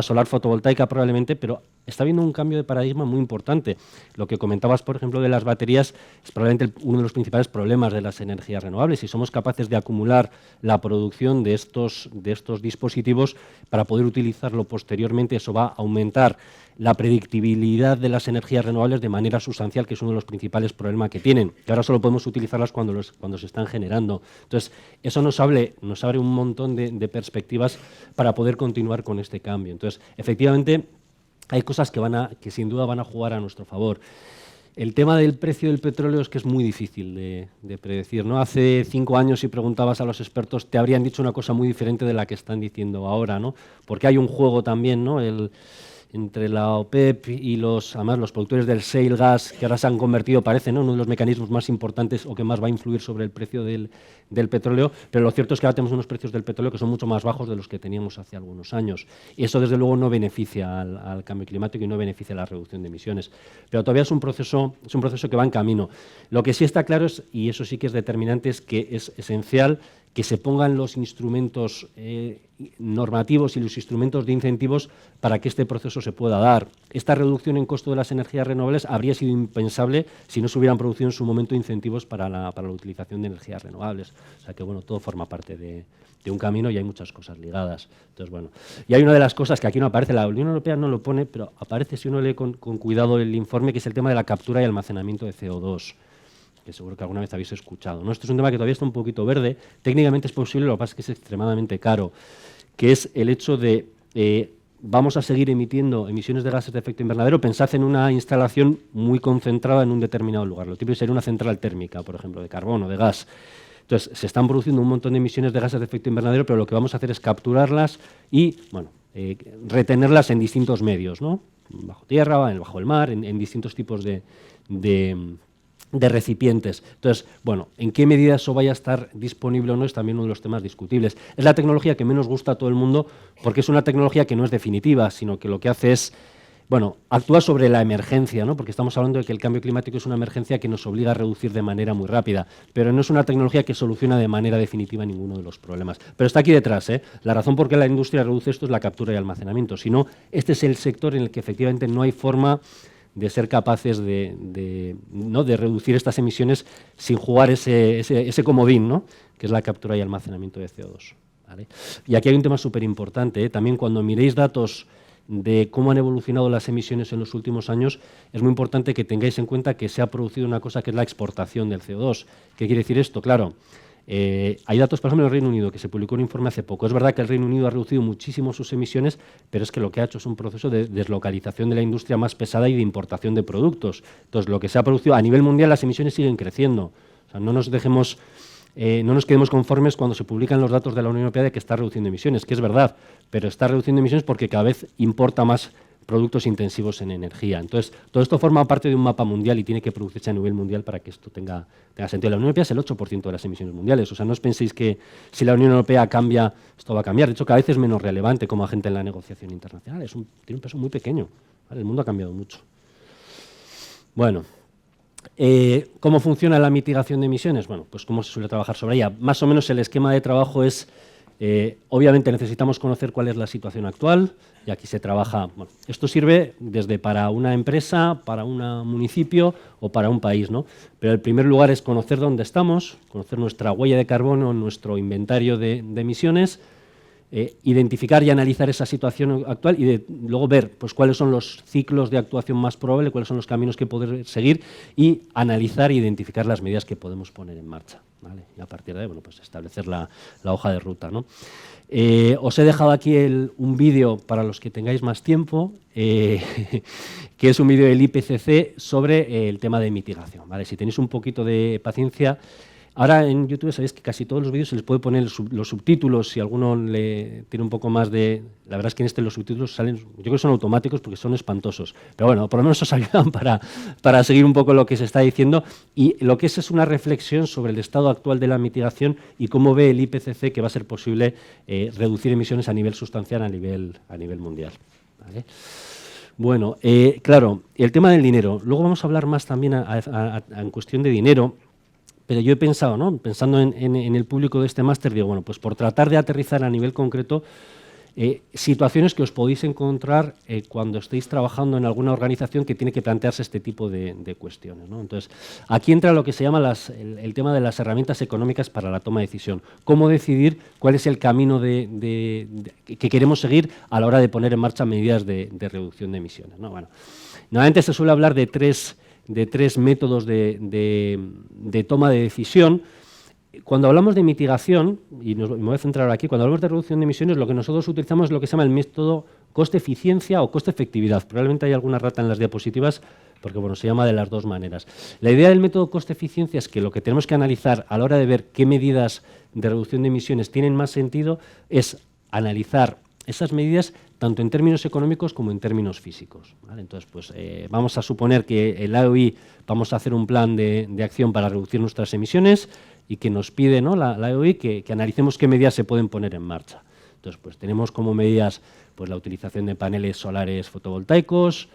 [SPEAKER 2] solar fotovoltaica probablemente, pero está habiendo un cambio de paradigma muy importante. Lo que comentabas, por ejemplo, de las baterías es probablemente uno de los principales problemas de las energías renovables. Si somos capaces de acumular la producción de estos dispositivos para poder utilizarlo posteriormente, eso va a aumentar la predictibilidad de las energías renovables de manera sustancial, que es uno de los principales problemas que tienen, que ahora solo podemos utilizarlas cuando se están generando. Entonces, eso nos abre un montón de perspectivas para poder continuar con este cambio. Entonces, efectivamente, hay cosas que sin duda van a jugar a nuestro favor. El tema del precio del petróleo es que es muy difícil de predecir, ¿no? Hace 5 años, si preguntabas a los expertos, te habrían dicho una cosa muy diferente de la que están diciendo ahora, ¿no? Porque hay un juego también, ¿no? Entre la OPEP y además los productores del shale gas, que ahora se han convertido, parece, ¿no?, en uno de los mecanismos más importantes o que más va a influir sobre el precio del petróleo, pero lo cierto es que ahora tenemos unos precios del petróleo que son mucho más bajos de los que teníamos hace algunos años. Y eso, desde luego, no beneficia al cambio climático y no beneficia a la reducción de emisiones. Pero todavía es un proceso que va en camino. Lo que sí está claro es, y eso sí que es determinante, es que es esencial que se pongan los instrumentos normativos y los instrumentos de incentivos para que este proceso se pueda dar. Esta reducción en costo de las energías renovables habría sido impensable si no se hubieran producido en su momento incentivos para la utilización de energías renovables. O sea que, bueno, todo forma parte de un camino y hay muchas cosas ligadas. Entonces, bueno, y hay una de las cosas que aquí no aparece, la Unión Europea no lo pone, pero aparece si uno lee con cuidado el informe, que es el tema de la captura y almacenamiento de CO2. Que seguro que alguna vez habéis escuchado, ¿no? Esto es un tema que todavía está un poquito verde, técnicamente es posible, lo que pasa es que es extremadamente caro, que es el hecho de vamos a seguir emitiendo emisiones de gases de efecto invernadero. Pensad en una instalación muy concentrada en un determinado lugar, lo típico sería una central térmica, por ejemplo, de carbón o de gas. Entonces, se están produciendo un montón de emisiones de gases de efecto invernadero, pero lo que vamos a hacer es capturarlas y, bueno, retenerlas en distintos medios, ¿no? Bajo tierra, bajo el mar, en distintos tipos de recipientes. Entonces, bueno, en qué medida eso vaya a estar disponible o no es también uno de los temas discutibles. Es la tecnología que menos gusta a todo el mundo porque es una tecnología que no es definitiva, sino que lo que hace es Bueno, actúa sobre la emergencia, ¿no? Porque estamos hablando de que el cambio climático es una emergencia que nos obliga a reducir de manera muy rápida, pero no es una tecnología que soluciona de manera definitiva ninguno de los problemas. Pero está aquí detrás, ¿eh? La razón por qué la industria reduce esto es la captura y almacenamiento. Si no, este es el sector en el que efectivamente no hay forma de ser capaces de reducir estas emisiones sin jugar ese comodín, ¿no? Que es la captura y almacenamiento de CO2. ¿Vale? Y aquí hay un tema súper importante, ¿eh? También cuando miréis datos de cómo han evolucionado las emisiones en los últimos años, es muy importante que tengáis en cuenta que se ha producido una cosa que es la exportación del CO2. ¿Qué quiere decir esto? Claro, hay datos, por ejemplo, en el Reino Unido, que se publicó un informe hace poco. Es verdad que el Reino Unido ha reducido muchísimo sus emisiones, pero es que lo que ha hecho es un proceso de deslocalización de la industria más pesada y de importación de productos. Entonces, lo que se ha producido a nivel mundial, las emisiones siguen creciendo. O sea, no nos quedemos conformes cuando se publican los datos de la Unión Europea de que está reduciendo emisiones, que es verdad, pero está reduciendo emisiones porque cada vez importa más productos intensivos en energía. Entonces, todo esto forma parte de un mapa mundial y tiene que producirse a nivel mundial para que esto tenga sentido. La Unión Europea es el 8% de las emisiones mundiales, o sea, no os penséis que si la Unión Europea cambia, esto va a cambiar. De hecho, cada vez es menos relevante como agente en la negociación internacional, tiene un peso muy pequeño. ¿Vale? El mundo ha cambiado mucho. Bueno. ¿Cómo funciona la mitigación de emisiones? Bueno, pues cómo se suele trabajar sobre ella. Más o menos el esquema de trabajo es, obviamente necesitamos conocer cuál es la situación actual y aquí se trabaja, bueno, esto sirve desde para una empresa, para un municipio o para un país, ¿no? Pero el primer lugar es conocer dónde estamos, conocer nuestra huella de carbono, nuestro inventario de emisiones, identificar y analizar esa situación actual y luego ver pues, cuáles son los ciclos de actuación más probables, cuáles son los caminos que poder seguir y analizar e identificar las medidas que podemos poner en marcha. ¿Vale? Y a partir de ahí, bueno, pues establecer la hoja de ruta, ¿no? Os he dejado aquí un vídeo para los que tengáis más tiempo, que es un vídeo del IPCC sobre el tema de mitigación. ¿Vale? Si tenéis un poquito de paciencia. Ahora en YouTube sabéis que casi todos los vídeos se les puede poner los subtítulos si alguno le tiene un poco más de... La verdad es que en los subtítulos salen, yo creo que son automáticos porque son espantosos, pero bueno, por lo menos os ayudan para seguir un poco lo que se está diciendo y lo que es una reflexión sobre el estado actual de la mitigación y cómo ve el IPCC que va a ser posible reducir emisiones a nivel sustancial a nivel mundial. ¿Vale? Bueno, claro, el tema del dinero. Luego vamos a hablar más también en cuestión de dinero. Pero yo he pensado, ¿no? Pensando en el público de este máster, digo, bueno, pues por tratar de aterrizar a nivel concreto situaciones que os podéis encontrar cuando estéis trabajando en alguna organización que tiene que plantearse este tipo de cuestiones, ¿no? Entonces, aquí entra lo que se llama el tema de las herramientas económicas para la toma de decisión. Cómo decidir cuál es el camino que queremos seguir a la hora de poner en marcha medidas de reducción de emisiones, ¿no? Bueno, normalmente se suele hablar de tres métodos de toma de decisión. Cuando hablamos de mitigación, y me voy a centrar aquí, cuando hablamos de reducción de emisiones, lo que nosotros utilizamos es lo que se llama el método coste-eficiencia o coste-efectividad. Probablemente hay alguna rata en las diapositivas, porque bueno, se llama de las dos maneras. La idea del método coste-eficiencia es que lo que tenemos que analizar a la hora de ver qué medidas de reducción de emisiones tienen más sentido es analizar esas medidas tanto en términos económicos como en términos físicos. ¿Vale? Entonces, pues vamos a suponer que el AOI vamos a hacer un plan de acción para reducir nuestras emisiones y que nos pide, ¿no? la AOI que analicemos qué medidas se pueden poner en marcha. Entonces, pues tenemos como medidas pues, la utilización de paneles solares fotovoltaicos,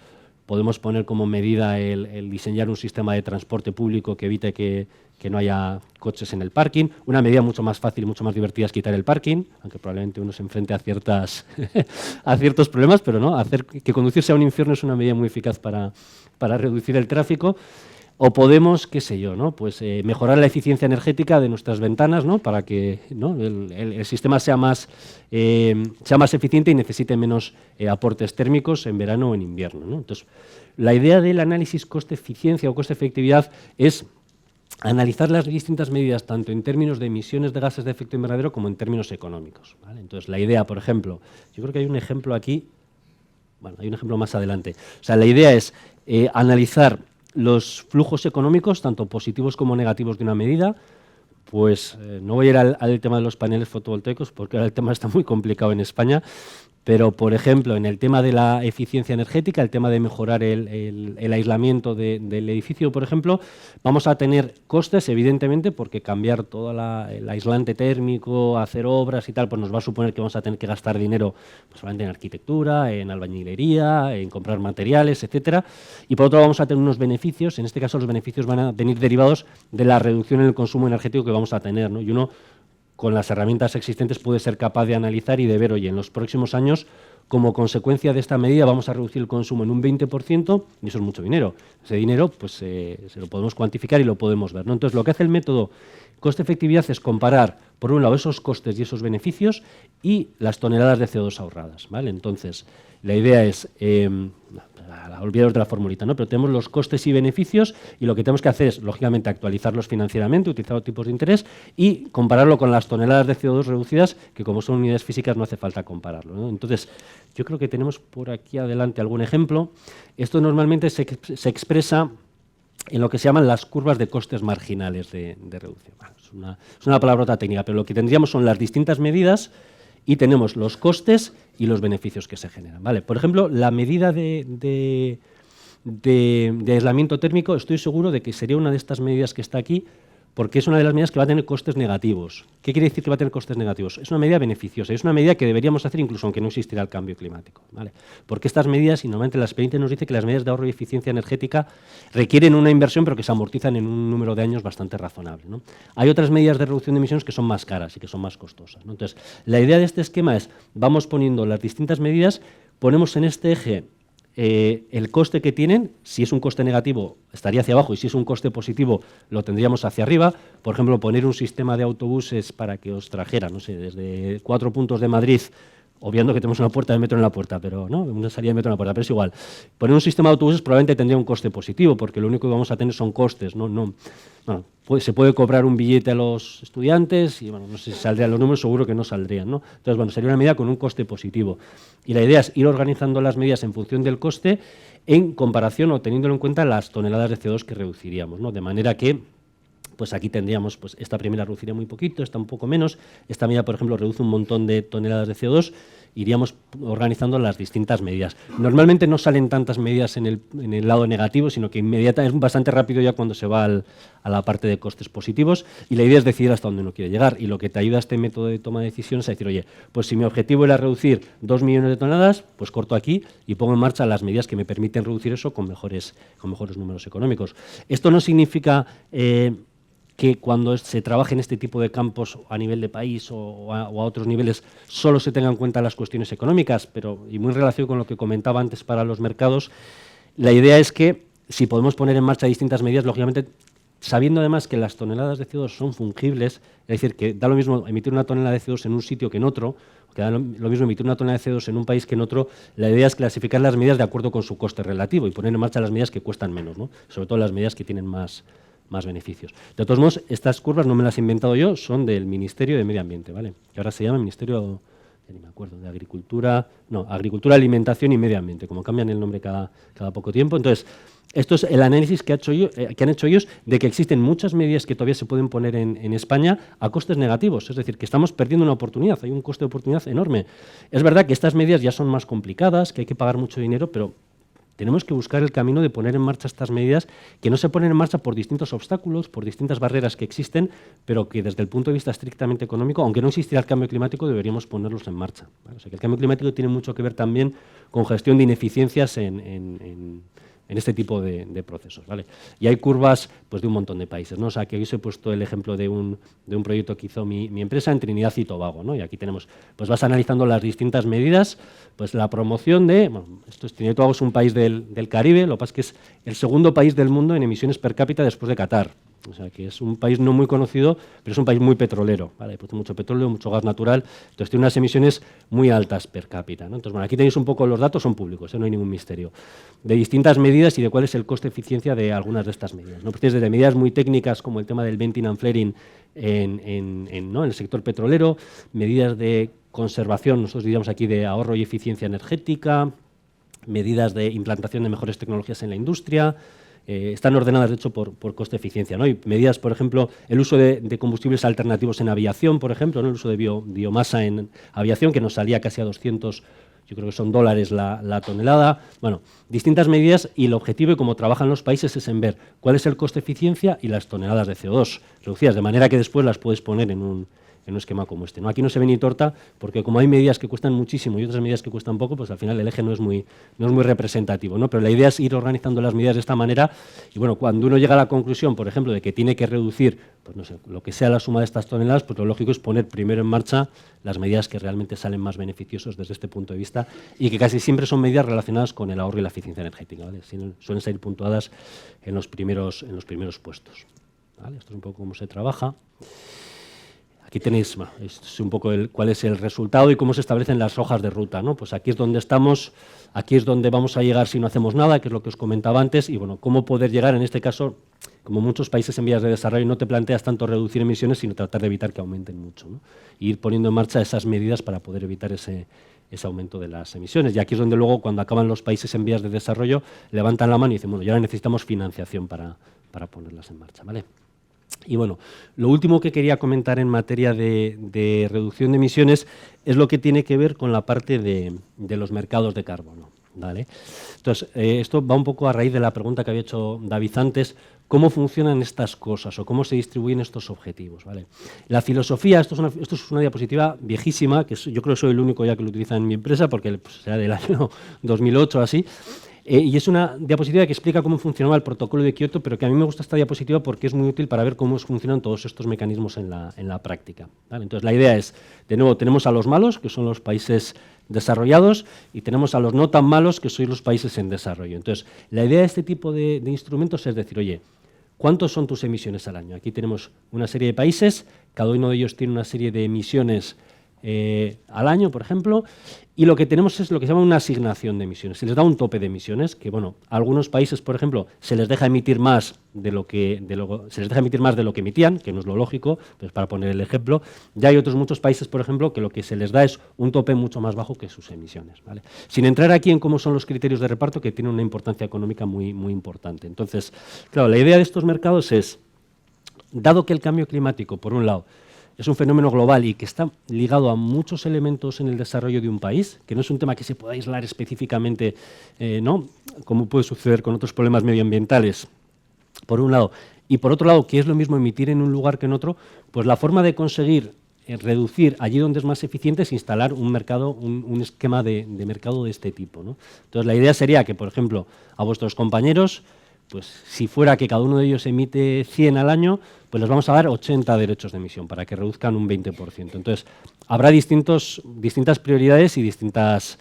[SPEAKER 2] podemos poner como medida el diseñar un sistema de transporte público que evite que no haya coches en el parking. Una medida mucho más fácil y mucho más divertida es quitar el parking, aunque probablemente uno se enfrente a ciertos problemas, pero no, hacer que conducir sea un infierno es una medida muy eficaz para reducir el tráfico. O podemos, qué sé yo, ¿no? Pues mejorar la eficiencia energética de nuestras ventanas, ¿no? Para que, ¿no? el sistema sea más eficiente y necesite menos aportes térmicos en verano o en invierno, ¿no? Entonces, la idea del análisis coste-eficiencia o coste-efectividad es analizar las distintas medidas tanto en términos de emisiones de gases de efecto invernadero como en términos económicos, ¿vale? Entonces, la idea, por ejemplo, yo creo que hay un ejemplo aquí, bueno, hay un ejemplo más adelante. O sea, la idea es analizar los flujos económicos, tanto positivos como negativos de una medida. Pues no voy a ir al tema de los paneles fotovoltaicos porque ahora el tema está muy complicado en España, Pero, por ejemplo, en el tema de la eficiencia energética, el tema de mejorar el aislamiento del edificio, por ejemplo, vamos a tener costes, evidentemente, porque cambiar todo el aislante térmico, hacer obras y tal, pues nos va a suponer que vamos a tener que gastar dinero pues, solamente en arquitectura, en albañilería, en comprar materiales, etcétera. Y por otro lado vamos a tener unos beneficios, en este caso los beneficios van a venir derivados de la reducción en el consumo energético que vamos a tener, ¿no? Y uno, con las herramientas existentes, puede ser capaz de analizar y de ver, oye, en los próximos años, como consecuencia de esta medida, vamos a reducir el consumo en un 20%, y eso es mucho dinero. Ese dinero, pues, se lo podemos cuantificar y lo podemos ver, ¿no? Entonces, lo que hace el método coste-efectividad es comparar, por un lado, esos costes y esos beneficios y las toneladas de CO2 ahorradas, ¿vale? Entonces, la idea es... olvidaros de la formulita, ¿no? Pero tenemos los costes y beneficios y lo que tenemos que hacer es, lógicamente, actualizarlos financieramente, utilizar los tipos de interés y compararlo con las toneladas de CO2 reducidas, que como son unidades físicas no hace falta compararlo, ¿no? Entonces, yo creo que tenemos por aquí adelante algún ejemplo. Esto normalmente se expresa en lo que se llaman las curvas de costes marginales de reducción. Bueno, es una palabrota técnica, pero lo que tendríamos son las distintas medidas y tenemos los costes y los beneficios que se generan, ¿vale? Por ejemplo, la medida de aislamiento térmico, estoy seguro de que sería una de estas medidas que está aquí, porque es una de las medidas que va a tener costes negativos. ¿Qué quiere decir que va a tener costes negativos? Es una medida beneficiosa, es una medida que deberíamos hacer incluso aunque no existiera el cambio climático, ¿vale? Porque estas medidas, y normalmente la experiencia nos dice que las medidas de ahorro y eficiencia energética requieren una inversión, pero que se amortizan en un número de años bastante razonable, ¿no? Hay otras medidas de reducción de emisiones que son más caras y que son más costosas, ¿no? Entonces, la idea de este esquema es, vamos poniendo las distintas medidas, ponemos en este eje el coste que tienen, si es un coste negativo estaría hacia abajo y si es un coste positivo lo tendríamos hacia arriba. Por ejemplo, poner un sistema de autobuses para que os trajera, no sé, desde 4 puntos de Madrid, obviando que tenemos una puerta de metro en la puerta, pero no, una salida de metro en la puerta, pero es igual. Poner un sistema de autobuses probablemente tendría un coste positivo, porque lo único que vamos a tener son costes, bueno, se puede cobrar un billete a los estudiantes y, bueno, no sé si saldrían los números, seguro que no saldrían, ¿no? Entonces, bueno, sería una medida con un coste positivo. Y la idea es ir organizando las medidas en función del coste en comparación o teniéndolo en cuenta las toneladas de CO2 que reduciríamos, ¿no? De manera que pues aquí tendríamos, pues esta primera reduciría muy poquito, esta un poco menos, esta medida, por ejemplo, reduce un montón de toneladas de CO2, iríamos organizando las distintas medidas. Normalmente no salen tantas medidas en el lado negativo, sino que inmediatamente es bastante rápido ya cuando se va a la parte de costes positivos, y la idea es decidir hasta dónde uno quiere llegar, y lo que te ayuda a este método de toma de decisiones es decir, oye, pues si mi objetivo era reducir 2 millones de toneladas, pues corto aquí y pongo en marcha las medidas que me permiten reducir eso con mejores números económicos. Esto no significa que cuando se trabaje en este tipo de campos a nivel de país o a otros niveles solo se tengan en cuenta las cuestiones económicas, pero y muy en relación con lo que comentaba antes para los mercados, la idea es que si podemos poner en marcha distintas medidas, lógicamente sabiendo además que las toneladas de CO2 son fungibles, es decir, que da lo mismo emitir una tonelada de CO2 en un sitio que en otro, que da lo mismo emitir una tonelada de CO2 en un país que en otro, la idea es clasificar las medidas de acuerdo con su coste relativo y poner en marcha las medidas que cuestan menos, ¿no? Sobre todo las medidas que tienen más beneficios. De todos modos, estas curvas no me las he inventado yo, son del Ministerio de Medio Ambiente, ¿vale? Que ahora se llama Ministerio, ya ni me acuerdo, de Agricultura, Alimentación y Medio Ambiente, como cambian el nombre cada poco tiempo. Entonces, esto es el análisis que han hecho ellos de que existen muchas medidas que todavía se pueden poner en España a costes negativos, es decir, que estamos perdiendo una oportunidad, hay un coste de oportunidad enorme. Es verdad que estas medidas ya son más complicadas, que hay que pagar mucho dinero, pero tenemos que buscar el camino de poner en marcha estas medidas que no se ponen en marcha por distintos obstáculos, por distintas barreras que existen, pero que desde el punto de vista estrictamente económico, aunque no existiera el cambio climático, deberíamos ponerlos en marcha, ¿vale? O sea, que el cambio climático tiene mucho que ver también con gestión de ineficiencias en este tipo de procesos, ¿vale? Y hay curvas pues, de un montón de países, ¿no? O sea, que hoy os he puesto el ejemplo de un proyecto que hizo mi empresa en Trinidad y Tobago, ¿no? Y aquí tenemos, pues vas analizando las distintas medidas, pues la promoción de, bueno, Trinidad y Tobago es un país del Caribe, lo que pasa es que es el segundo país del mundo en emisiones per cápita después de Qatar. O sea, que es un país no muy conocido, pero es un país muy petrolero, ¿vale? Produce mucho petróleo, mucho gas natural, entonces tiene unas emisiones muy altas per cápita, ¿no? Entonces, bueno, aquí tenéis un poco los datos, son públicos, no hay ningún misterio, de distintas medidas y de cuál es el coste-eficiencia de algunas de estas medidas, ¿no? Pues desde medidas muy técnicas como el tema del venting and flaring en el sector petrolero, medidas de conservación, nosotros diríamos aquí de ahorro y eficiencia energética, medidas de implantación de mejores tecnologías en la industria. Están ordenadas, de hecho, por coste-eficiencia, ¿no? Y medidas, por ejemplo, el uso de combustibles alternativos en aviación, por ejemplo, ¿no? El uso de biomasa en aviación, que nos salía casi a 200 yo creo que son dólares la tonelada. Bueno, distintas medidas, y el objetivo y cómo trabajan los países es en ver cuál es el coste-eficiencia y las toneladas de CO2 reducidas, de manera que después las puedes poner en un esquema como este, ¿no? Aquí no se ve ni torta, porque como hay medidas que cuestan muchísimo y otras medidas que cuestan poco, pues al final el eje no es muy representativo, ¿no? Pero la idea es ir organizando las medidas de esta manera, y bueno, cuando uno llega a la conclusión, por ejemplo, de que tiene que reducir, pues no sé, lo que sea la suma de estas toneladas, pues lo lógico es poner primero en marcha las medidas que realmente salen más beneficiosos desde este punto de vista, y que casi siempre son medidas relacionadas con el ahorro y la eficiencia energética, ¿vale? Suelen ser puntuadas en los primeros puestos, ¿vale? Esto es un poco cómo se trabaja. Aquí tenéis, bueno, esto es un poco cuál es el resultado y cómo se establecen las hojas de ruta, ¿no? Pues aquí es donde estamos, aquí es donde vamos a llegar si no hacemos nada, que es lo que os comentaba antes, y bueno, cómo poder llegar, en este caso, como muchos países en vías de desarrollo, no te planteas tanto reducir emisiones, sino tratar de evitar que aumenten mucho, ¿no? Y ir poniendo en marcha esas medidas para poder evitar ese aumento de las emisiones. Y aquí es donde luego, cuando acaban los países en vías de desarrollo, levantan la mano y dicen, bueno, ya necesitamos financiación para ponerlas en marcha, ¿vale? Y bueno, lo último que quería comentar en materia de reducción de emisiones es lo que tiene que ver con la parte de los mercados de carbono, ¿vale? Entonces, esto va un poco a raíz de la pregunta que había hecho David antes, ¿cómo funcionan estas cosas o cómo se distribuyen estos objetivos, ¿vale? La filosofía, esto es una diapositiva viejísima, que yo creo que soy el único ya que lo utiliza en mi empresa, porque pues, será del año 2008 o así. Y es una diapositiva que explica cómo funcionaba el protocolo de Kioto, pero que a mí me gusta esta diapositiva porque es muy útil para ver cómo funcionan todos estos mecanismos en la práctica, ¿vale? Entonces, la idea es, de nuevo, tenemos a los malos, que son los países desarrollados, y tenemos a los no tan malos, que son los países en desarrollo. Entonces, la idea de este tipo de instrumentos es decir, oye, ¿cuántos son tus emisiones al año? Aquí tenemos una serie de países, cada uno de ellos tiene una serie de emisiones al año, por ejemplo, y lo que tenemos es lo que se llama una asignación de emisiones. Se les da un tope de emisiones, que bueno, a algunos países, por ejemplo, se les deja emitir más de lo que emitían, que no es lo lógico, pues para poner el ejemplo. Ya hay otros muchos países, por ejemplo, que lo que se les da es un tope mucho más bajo que sus emisiones, ¿vale? Sin entrar aquí en cómo son los criterios de reparto, que tienen una importancia económica muy, muy importante. Entonces, claro, la idea de estos mercados es, dado que el cambio climático, por un lado, es un fenómeno global y que está ligado a muchos elementos en el desarrollo de un país, que no es un tema que se pueda aislar específicamente, ¿no? Como puede suceder con otros problemas medioambientales, por un lado. Y por otro lado, que es lo mismo emitir en un lugar que en otro, pues la forma de conseguir reducir allí donde es más eficiente es instalar un mercado, un esquema de mercado de este tipo, ¿no? Entonces, la idea sería que, por ejemplo, a vuestros compañeros, pues si fuera que cada uno de ellos emite 100 al año, pues les vamos a dar 80 derechos de emisión para que reduzcan un 20%. Entonces, habrá distintas prioridades y distintas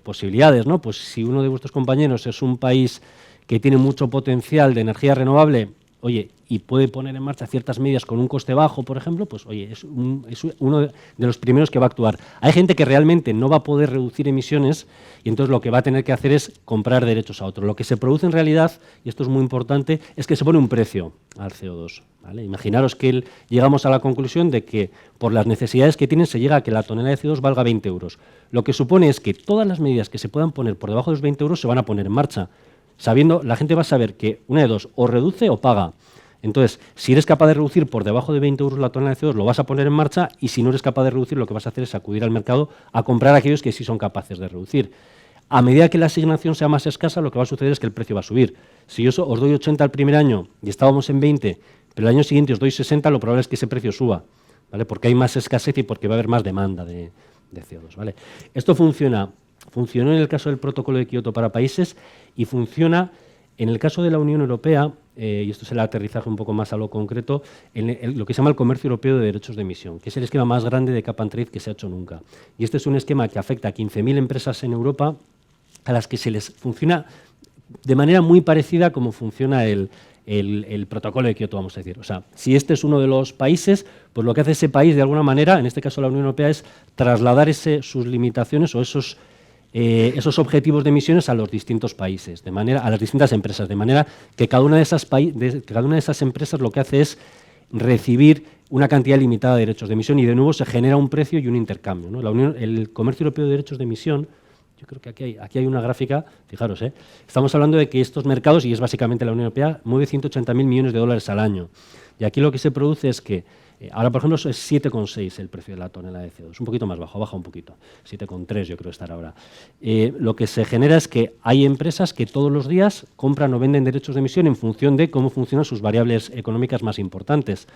[SPEAKER 2] posibilidades, ¿no? Pues si uno de vuestros compañeros es un país que tiene mucho potencial de energía renovable, oye, y puede poner en marcha ciertas medidas con un coste bajo, por ejemplo, pues oye, es uno de los primeros que va a actuar. Hay gente que realmente no va a poder reducir emisiones y entonces lo que va a tener que hacer es comprar derechos a otro. Lo que se produce en realidad, y esto es muy importante, es que se pone un precio al CO2, ¿vale? Imaginaros que llegamos a la conclusión de que por las necesidades que tienen se llega a que la tonelada de CO2 valga 20 euros. Lo que supone es que todas las medidas que se puedan poner por debajo de los 20 euros se van a poner en marcha. Sabiendo, la gente va a saber que una de dos, o reduce o paga. Entonces, si eres capaz de reducir por debajo de 20 euros la tonelada de CO2, lo vas a poner en marcha, y si no eres capaz de reducir, lo que vas a hacer es acudir al mercado a comprar a aquellos que sí son capaces de reducir. A medida que la asignación sea más escasa, lo que va a suceder es que el precio va a subir. Si yo os doy 80 el primer año y estábamos en 20, pero el año siguiente os doy 60, lo probable es que ese precio suba, ¿vale? Porque hay más escasez y porque va a haber más demanda de CO2, ¿vale? Esto funcionó en el caso del protocolo de Kioto para países y funciona en el caso de la Unión Europea, y esto es el aterrizaje un poco más a lo concreto, en lo que se llama el Comercio Europeo de Derechos de Emisión, que es el esquema más grande de cap and trade que se ha hecho nunca. Y este es un esquema que afecta a 15.000 empresas en Europa, a las que se les funciona de manera muy parecida como funciona el protocolo de Kioto, vamos a decir. O sea, si este es uno de los países, pues lo que hace ese país de alguna manera, en este caso la Unión Europea, es trasladar sus limitaciones o esos objetivos de emisiones a los distintos países, a las distintas empresas, de manera que cada una de esas empresas lo que hace es recibir una cantidad limitada de derechos de emisión y de nuevo se genera un precio y un intercambio, ¿no? El Comercio Europeo de Derechos de Emisión, yo creo que aquí hay una gráfica, fijaros, estamos hablando de que estos mercados, y es básicamente la Unión Europea, mueve 180.000 millones de dólares al año. Y aquí lo que se produce es que Ahora, por ejemplo, es 7,6 el precio de la tonelada de CO2, un poquito más bajo, baja un poquito, 7,3 yo creo estar ahora. Lo que se genera es que hay empresas que todos los días compran o venden derechos de emisión en función de cómo funcionan sus variables económicas más importantes.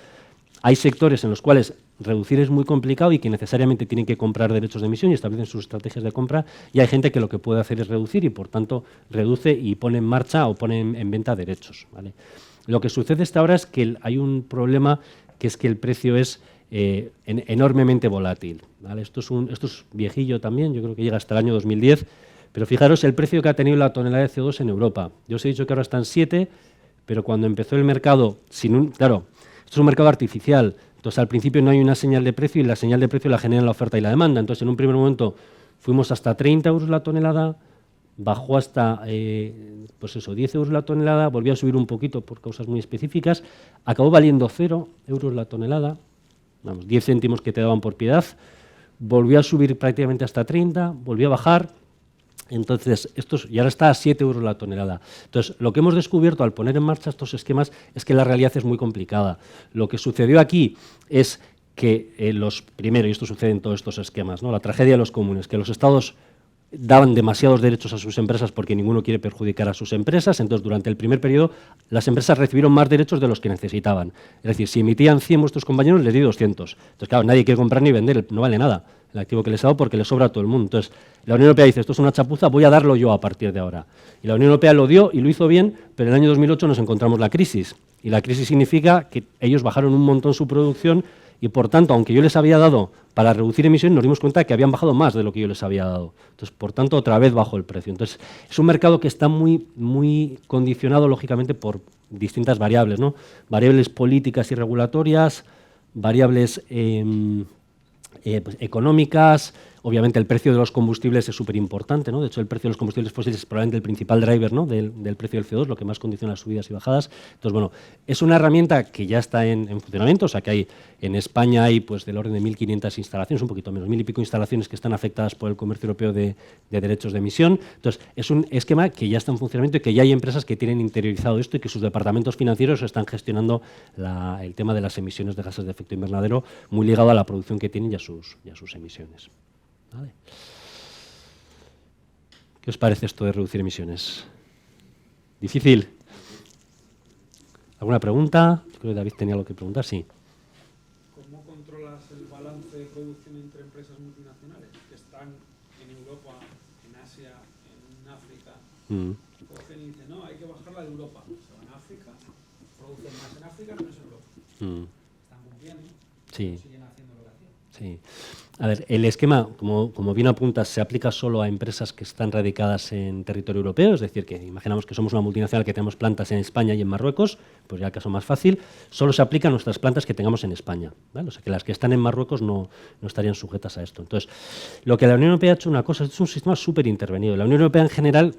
[SPEAKER 2] Hay sectores en los cuales reducir es muy complicado y que necesariamente tienen que comprar derechos de emisión y establecen sus estrategias de compra, y hay gente que lo que puede hacer es reducir y, por tanto, reduce y pone en marcha o pone en venta derechos, ¿vale? Lo que sucede hasta ahora es que hay un problema, que es que el precio es enormemente volátil, ¿vale? Esto es viejillo también, yo creo que llega hasta el año 2010, pero fijaros el precio que ha tenido la tonelada de CO2 en Europa. Yo os he dicho que ahora están 7, pero cuando empezó el mercado, claro, esto es un mercado artificial, entonces al principio no hay una señal de precio y la señal de precio la generan la oferta y la demanda. Entonces en un primer momento fuimos hasta 30 euros la tonelada, bajó hasta 10 euros la tonelada, volvió a subir un poquito por causas muy específicas, acabó valiendo 0 euros la tonelada, vamos, 10 céntimos que te daban por piedad, volvió a subir prácticamente hasta 30, volvió a bajar. Entonces, y ahora está a 7 euros la tonelada. Entonces, lo que hemos descubierto al poner en marcha estos esquemas es que la realidad es muy complicada. Lo que sucedió aquí es que primero, y esto sucede en todos estos esquemas, ¿no? La tragedia de los comunes, que los estados daban demasiados derechos a sus empresas porque ninguno quiere perjudicar a sus empresas. Entonces, durante el primer periodo, las empresas recibieron más derechos de los que necesitaban. Es decir, si emitían 100 vuestros compañeros, les di 200. Entonces, claro, nadie quiere comprar ni vender, no vale nada el activo que les ha dado porque le sobra a todo el mundo. Entonces, la Unión Europea dice, esto es una chapuza, voy a darlo yo a partir de ahora. Y la Unión Europea lo dio y lo hizo bien, pero en el año 2008 nos encontramos la crisis. Y la crisis significa que ellos bajaron un montón su producción y, por tanto, aunque yo les había dado para reducir emisiones, nos dimos cuenta que habían bajado más de lo que yo les había dado. Entonces, por tanto, otra vez bajó el precio. Entonces, es un mercado que está muy, muy condicionado, lógicamente, por distintas variables, ¿no? Variables políticas y regulatorias, variables económicas. Obviamente el precio de los combustibles es súper importante, ¿no? De hecho, el precio de los combustibles fósiles es probablemente el principal driver, ¿no? del precio del CO2, lo que más condiciona las subidas y bajadas. Entonces, bueno, es una herramienta que ya está en funcionamiento, o sea que en España hay pues del orden de 1.500 instalaciones, un poquito menos, 1.000 y pico instalaciones que están afectadas por el comercio europeo de derechos de emisión. Entonces, es un esquema que ya está en funcionamiento y que ya hay empresas que tienen interiorizado esto y que sus departamentos financieros están gestionando el tema de las emisiones de gases de efecto invernadero, muy ligado a la producción que tienen y a sus emisiones. ¿Vale? ¿Qué os parece esto de reducir emisiones? ¿Difícil? ¿Alguna pregunta? Yo creo que David tenía algo que preguntar, sí.
[SPEAKER 4] ¿Cómo controlas el balance de producción entre empresas multinacionales que están en Europa, en Asia, en África? Cogen y dicen, no, hay que bajarla de Europa. Se van a África, producen más en África, menos en Europa. Están cumpliendo,
[SPEAKER 2] sí.
[SPEAKER 4] Siguen haciendo lo que hacían.
[SPEAKER 2] Sí. A ver, el esquema, como bien apuntas, se aplica solo a empresas que están radicadas en territorio europeo, es decir, que imaginamos que somos una multinacional que tenemos plantas en España y en Marruecos, pues ya el caso más fácil, solo se aplica a nuestras plantas que tengamos en España, ¿vale? O sea, que las que están en Marruecos no estarían sujetas a esto. Entonces, lo que la Unión Europea ha hecho una cosa, es un sistema súper intervenido. La Unión Europea en general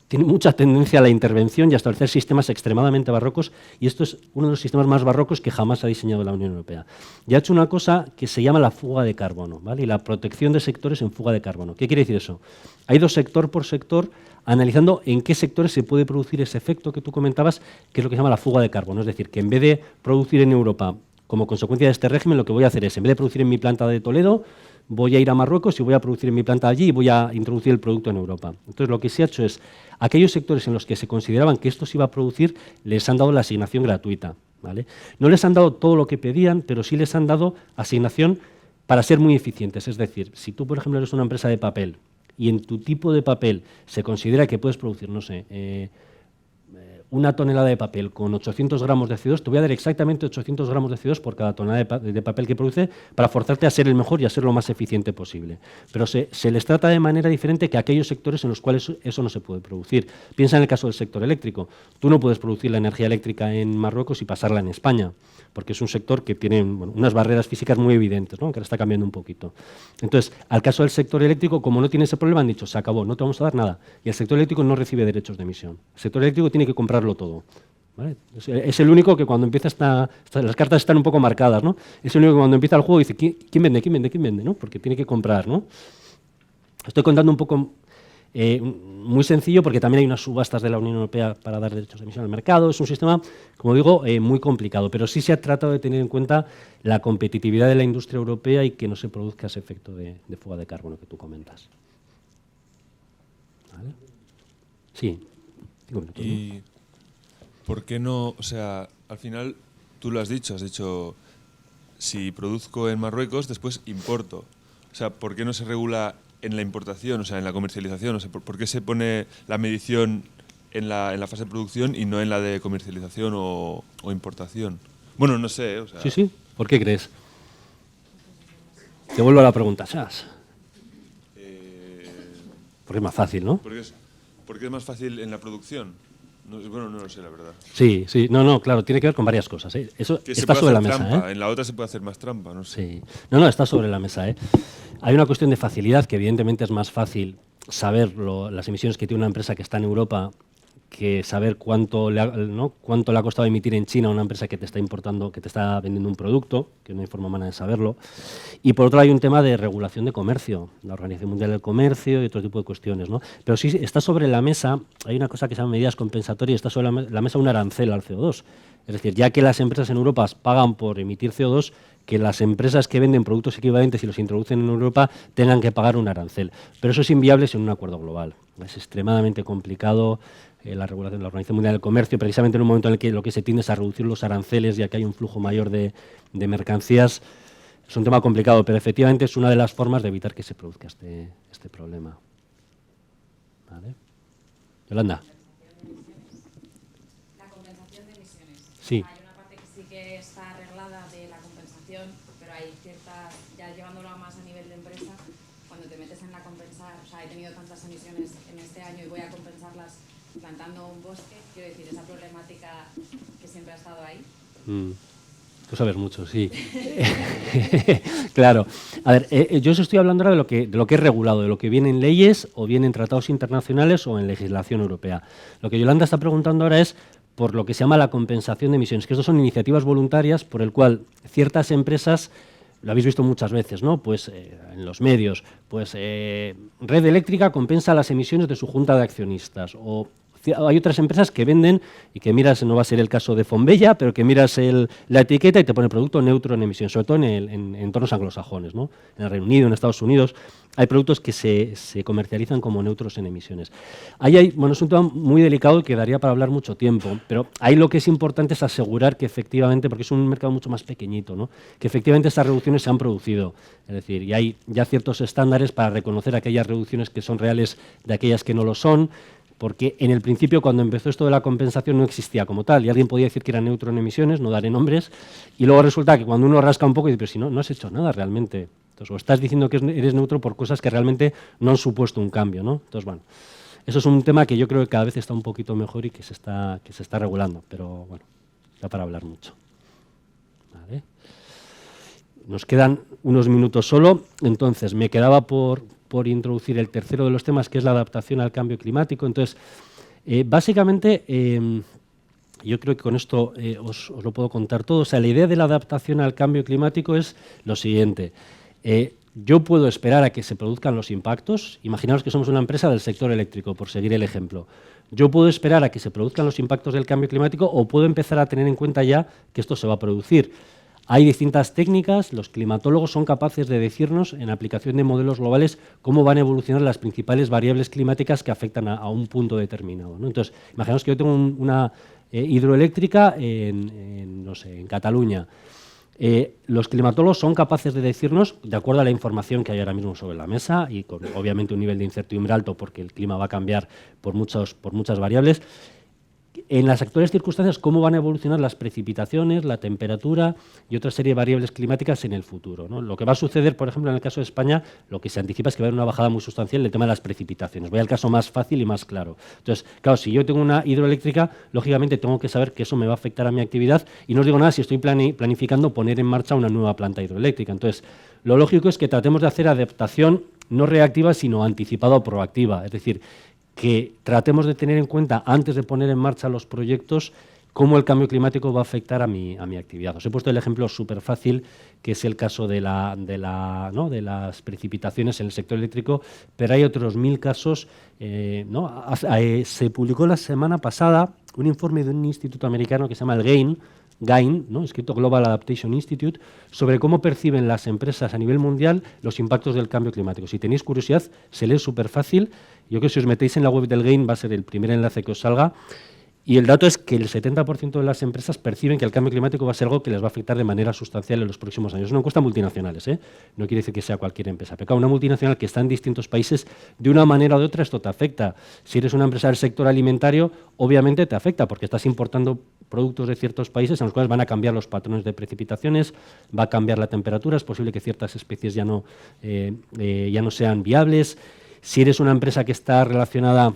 [SPEAKER 2] tiene mucha tendencia a la intervención y a establecer sistemas extremadamente barrocos, y esto es uno de los sistemas más barrocos que jamás ha diseñado la Unión Europea. Y ha hecho una cosa que se llama la fuga de carbono, ¿vale? Y la protección de sectores en fuga de carbono. ¿Qué quiere decir eso? Ha ido sector por sector analizando en qué sectores se puede producir ese efecto que tú comentabas, que es lo que se llama la fuga de carbono. Es decir, que en vez de producir en Europa como consecuencia de este régimen, lo que voy a hacer es, en vez de producir en mi planta de Toledo, voy a ir a Marruecos y voy a producir en mi planta allí y voy a introducir el producto en Europa. Entonces, lo que se ha hecho es, aquellos sectores en los que se consideraban que esto se iba a producir, les han dado la asignación gratuita, ¿vale? No les han dado todo lo que pedían, pero sí les han dado asignación para ser muy eficientes. Es decir, si tú, por ejemplo, eres una empresa de papel y en tu tipo de papel se considera que puedes producir, no sé, una tonelada de papel con 800 gramos de CO2, te voy a dar exactamente 800 gramos de CO2 por cada tonelada de papel que produce para forzarte a ser el mejor y a ser lo más eficiente posible. Pero se les trata de manera diferente que aquellos sectores en los cuales eso no se puede producir. Piensa en el caso del sector eléctrico. Tú no puedes producir la energía eléctrica en Marruecos y pasarla en España, porque es un sector que tiene unas barreras físicas muy evidentes, ¿no? Que ahora está cambiando un poquito. Entonces, al caso del sector eléctrico, como no tiene ese problema, han dicho, se acabó, no te vamos a dar nada. Y el sector eléctrico no recibe derechos de emisión. El sector eléctrico tiene que comprarlo todo, ¿vale? Es el único que cuando empieza las cartas están un poco marcadas, ¿no? Es el único que cuando empieza el juego dice, ¿quién vende? ¿Quién vende? ¿Quién vende? ¿No? Porque tiene que comprar, ¿no? Estoy contando un poco muy sencillo porque también hay unas subastas de la Unión Europea para dar derechos de emisión al mercado. Es un sistema, como digo, muy complicado, pero sí se ha tratado de tener en cuenta la competitividad de la industria europea y que no se produzca ese efecto de fuga de carbono que tú comentas. ¿Vale? Sí. 5 minutos, ¿no?
[SPEAKER 5] ¿Y por qué no? O sea, al final tú lo has dicho, si produzco en Marruecos, después importo. O sea, ¿por qué no se regula en la importación, o sea, en la comercialización? O sea, ¿por qué se pone la medición en la fase de producción y no en la de comercialización o importación? Bueno, no sé. O sea,
[SPEAKER 2] Sí. ¿Por qué crees? Te vuelvo a la pregunta, Sas. Porque es más fácil, ¿no?
[SPEAKER 5] Porque es más fácil en la producción. Bueno, no lo sé, la verdad.
[SPEAKER 2] Sí. No, claro, tiene que ver con varias cosas. Eso
[SPEAKER 5] Que
[SPEAKER 2] está sobre la mesa,
[SPEAKER 5] trampa. En la otra se puede hacer más trampa, no sé.
[SPEAKER 2] Sí. No, está sobre la mesa. Hay una cuestión de facilidad, que evidentemente es más fácil saber las emisiones que tiene una empresa que está en Europa que saber cuánto le ha costado emitir en China a una empresa que te está importando, que te está vendiendo un producto, que no hay forma humana de saberlo. Y por otro lado hay un tema de regulación de comercio, la Organización Mundial del Comercio y otro tipo de cuestiones, ¿no? Pero sí está sobre la mesa, hay una cosa que se llama medidas compensatorias, está sobre la mesa un arancel al CO2. Es decir, ya que las empresas en Europa pagan por emitir CO2, que las empresas que venden productos equivalentes y los introducen en Europa tengan que pagar un arancel. Pero eso es inviable sin un acuerdo global. Es extremadamente complicado la regulación de la Organización Mundial del Comercio, precisamente en un momento en el que lo que se tiende es a reducir los aranceles, ya que hay un flujo mayor de mercancías. Es un tema complicado, pero efectivamente es una de las formas de evitar que se produzca este problema. ¿Vale? Yolanda.
[SPEAKER 6] La compensación de emisiones.
[SPEAKER 2] Sí.
[SPEAKER 6] Hay una parte que sí que está arreglada de la compensación, pero hay ciertas, ya llevándolo a más a nivel de empresa, cuando te metes en la compensar, o sea, he tenido tantas emisiones en este año y voy a compensarlas plantando un bosque, quiero decir, esa problemática que siempre ha estado ahí.
[SPEAKER 2] Tú sabes mucho, sí. Claro. A ver, yo os estoy hablando ahora de lo que es regulado, de lo que viene en leyes o viene en tratados internacionales o en legislación europea. Lo que Yolanda está preguntando ahora es por lo que se llama la compensación de emisiones, que estas son iniciativas voluntarias por el cual ciertas empresas, lo habéis visto muchas veces, ¿no? Pues en los medios, pues Red Eléctrica compensa las emisiones de su junta de accionistas, o hay otras empresas que venden y que miras, no va a ser el caso de Fonbella, pero que miras la etiqueta y te pone producto neutro en emisiones, sobre todo en entornos anglosajones, ¿no? En el Reino Unido, en Estados Unidos, hay productos que se comercializan como neutros en emisiones. Bueno, es un tema muy delicado y que daría para hablar mucho tiempo, pero ahí lo que es importante es asegurar que efectivamente, porque es un mercado mucho más pequeñito, ¿no? Que efectivamente estas reducciones se han producido. Es decir, y hay ya ciertos estándares para reconocer aquellas reducciones que son reales de aquellas que no lo son, porque en el principio, cuando empezó esto de la compensación, no existía como tal, y alguien podía decir que era neutro en emisiones, no daré nombres, y luego resulta que cuando uno rasca un poco, dice, pero si no has hecho nada realmente. Entonces, o estás diciendo que eres neutro por cosas que realmente no han supuesto un cambio, ¿no? Entonces, bueno, eso es un tema que yo creo que cada vez está un poquito mejor y que se está regulando, pero bueno, da para hablar mucho. ¿Vale? Nos quedan unos minutos solo, entonces me quedaba por introducir el tercero de los temas, que es la adaptación al cambio climático. Entonces, básicamente, yo creo que con esto os lo puedo contar todo. O sea, la idea de la adaptación al cambio climático es lo siguiente. Yo puedo esperar a que se produzcan los impactos. Imaginaos que somos una empresa del sector eléctrico, por seguir el ejemplo. Yo puedo esperar a que se produzcan los impactos del cambio climático o puedo empezar a tener en cuenta ya que esto se va a producir. Hay distintas técnicas, los climatólogos son capaces de decirnos, en aplicación de modelos globales, cómo van a evolucionar las principales variables climáticas que afectan a un punto determinado, ¿no? Entonces, imaginaos que yo tengo una hidroeléctrica en Cataluña. Los climatólogos son capaces de decirnos, de acuerdo a la información que hay ahora mismo sobre la mesa y con obviamente un nivel de incertidumbre alto porque el clima va a cambiar por muchas variables, en las actuales circunstancias, cómo van a evolucionar las precipitaciones, la temperatura y otra serie de variables climáticas en el futuro, ¿no? Lo que va a suceder, por ejemplo, en el caso de España, lo que se anticipa es que va a haber una bajada muy sustancial en el tema de las precipitaciones. Voy al caso más fácil y más claro. Entonces, claro, si yo tengo una hidroeléctrica, lógicamente tengo que saber que eso me va a afectar a mi actividad y no os digo nada si estoy planificando poner en marcha una nueva planta hidroeléctrica. Entonces, lo lógico es que tratemos de hacer adaptación no reactiva, sino anticipada o proactiva. Es decir, que tratemos de tener en cuenta, antes de poner en marcha los proyectos, cómo el cambio climático va a afectar a mi actividad. Os he puesto el ejemplo súper fácil, que es el caso de las precipitaciones en el sector eléctrico, pero hay otros 1000 casos. Se publicó la semana pasada un informe de un instituto americano que se llama el GAIN, ¿no?, escrito Global Adaptation Institute, sobre cómo perciben las empresas a nivel mundial los impactos del cambio climático. Si tenéis curiosidad, se lee súper fácil. Yo creo que si os metéis en la web del GAIN va a ser el primer enlace que os salga. Y el dato es que el 70% de las empresas perciben que el cambio climático va a ser algo que les va a afectar de manera sustancial en los próximos años. Es una encuesta multinacionales, no quiere decir que sea cualquier empresa. Pero claro, una multinacional que está en distintos países, de una manera o de otra esto te afecta. Si eres una empresa del sector alimentario, obviamente te afecta porque estás importando productos de ciertos países en los cuales van a cambiar los patrones de precipitaciones, va a cambiar la temperatura, es posible que ciertas especies ya no sean viables. Si eres una empresa que está relacionada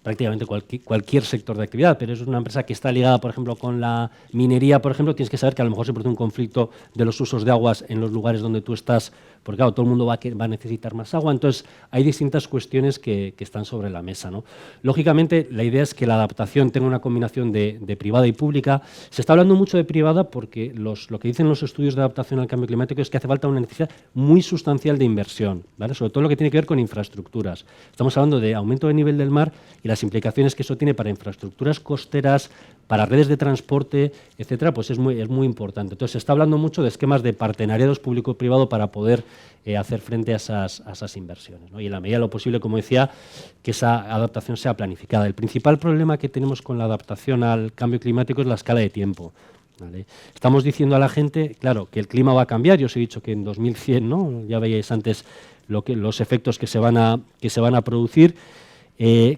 [SPEAKER 2] prácticamente cualquier sector de actividad, pero es una empresa que está ligada, por ejemplo, con la minería, por ejemplo, tienes que saber que a lo mejor se produce un conflicto de los usos de aguas en los lugares donde tú estás, porque claro, todo el mundo va a necesitar más agua, entonces hay distintas cuestiones que están sobre la mesa, ¿no? Lógicamente, la idea es que la adaptación tenga una combinación de privada y pública. Se está hablando mucho de privada porque lo que dicen los estudios de adaptación al cambio climático es que hace falta una necesidad muy sustancial de inversión, ¿vale? Sobre todo lo que tiene que ver con infraestructuras. Estamos hablando de aumento del nivel del mar y las implicaciones que eso tiene para infraestructuras costeras, para redes de transporte, etcétera, pues es muy importante. Entonces, se está hablando mucho de esquemas de partenariados público-privado para poder hacer frente a esas inversiones, ¿no? Y en la medida de lo posible, como decía, que esa adaptación sea planificada. El principal problema que tenemos con la adaptación al cambio climático es la escala de tiempo, ¿vale? Estamos diciendo a la gente, claro, que el clima va a cambiar. Yo os he dicho que en 2100, ¿no?, ya veíais antes los efectos que se van a producir.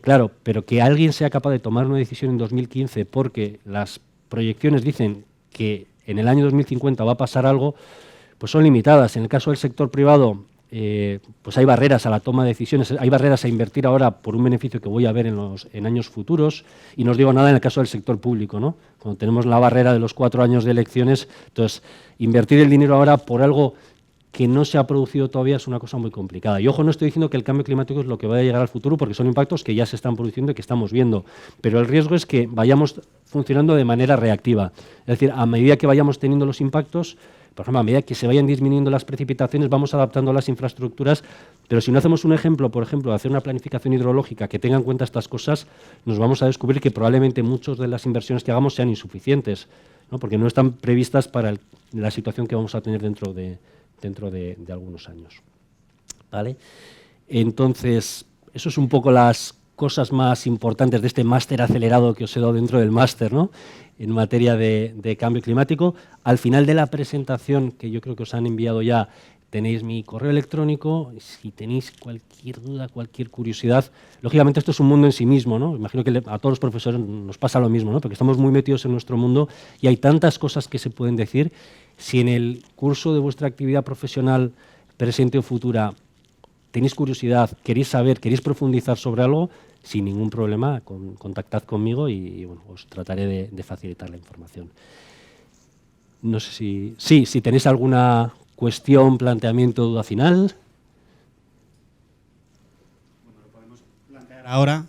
[SPEAKER 2] Claro, pero que alguien sea capaz de tomar una decisión en 2015 porque las proyecciones dicen que en el año 2050 va a pasar algo, pues son limitadas. En el caso del sector privado, pues hay barreras a la toma de decisiones, hay barreras a invertir ahora por un beneficio que voy a ver en años futuros, y no os digo nada en el caso del sector público, ¿no? Cuando tenemos la barrera de los 4 años de elecciones, entonces invertir el dinero ahora por algo que no se ha producido todavía es una cosa muy complicada. Y ojo, no estoy diciendo que el cambio climático es lo que vaya a llegar al futuro, porque son impactos que ya se están produciendo y que estamos viendo, pero el riesgo es que vayamos funcionando de manera reactiva. Es decir, a medida que vayamos teniendo los impactos, por ejemplo, a medida que se vayan disminuyendo las precipitaciones, vamos adaptando las infraestructuras, pero si no hacemos un ejemplo, por ejemplo, de hacer una planificación hidrológica que tenga en cuenta estas cosas, nos vamos a descubrir que probablemente muchas de las inversiones que hagamos sean insuficientes, ¿no?, porque no están previstas para la situación que vamos a tener dentro de algunos años, ¿vale? Entonces, eso es un poco las cosas más importantes de este máster acelerado que os he dado dentro del máster, ¿no?, en materia de cambio climático. Al final de la presentación, que yo creo que os han enviado ya, tenéis mi correo electrónico. Si tenéis cualquier duda, cualquier curiosidad, lógicamente esto es un mundo en sí mismo, ¿no? Imagino que a todos los profesores nos pasa lo mismo, ¿no?, porque estamos muy metidos en nuestro mundo y hay tantas cosas que se pueden decir. Si en el curso de vuestra actividad profesional, presente o futura, tenéis curiosidad, queréis saber, queréis profundizar sobre algo, sin ningún problema, contactad conmigo y bueno, os trataré de facilitar la información. No sé si tenéis alguna cuestión, planteamiento, duda final.
[SPEAKER 1] Bueno, lo podemos plantear ahora.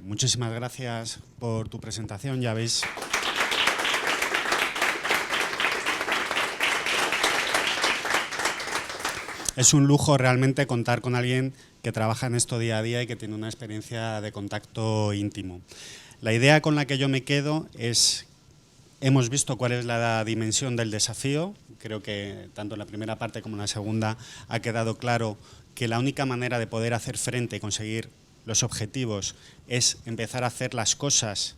[SPEAKER 1] Muchísimas gracias por tu presentación. Ya veis. Es un lujo realmente contar con alguien que trabaja en esto día a día y que tiene una experiencia de contacto íntimo. La idea con la que yo me quedo es, hemos visto cuál es la dimensión del desafío. Creo que tanto en la primera parte como en la segunda ha quedado claro que la única manera de poder hacer frente y conseguir los objetivos es empezar a hacer las cosas,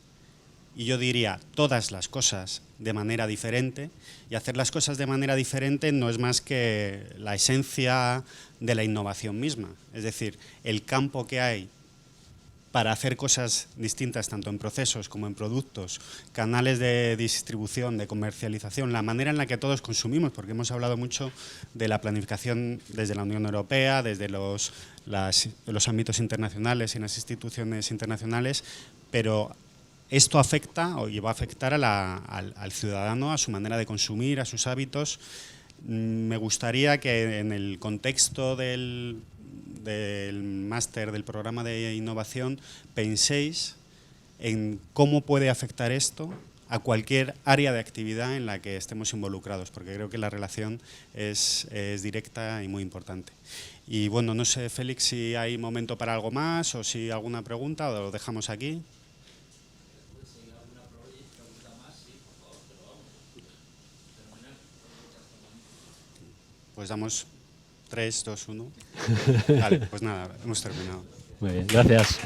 [SPEAKER 1] y yo diría todas las cosas, de manera diferente. Y hacer las cosas de manera diferente no es más que la esencia de la innovación misma. Es decir, el campo que hay para hacer cosas distintas, tanto en procesos como en productos, canales de distribución, de comercialización, la manera en la que todos consumimos, porque hemos hablado mucho de la planificación desde la Unión Europea, desde los ámbitos internacionales y las instituciones internacionales, pero esto afecta y va a afectar al ciudadano, a su manera de consumir, a sus hábitos. Me gustaría que en el contexto del máster, del programa de innovación, penséis en cómo puede afectar esto a cualquier área de actividad en la que estemos involucrados, porque creo que la relación es directa y muy importante. Y bueno, no sé, Félix, si hay momento para algo más o si alguna pregunta, o lo dejamos aquí. Pues damos 3, 2, 1. Vale, pues nada, hemos terminado.
[SPEAKER 2] Muy bien, gracias.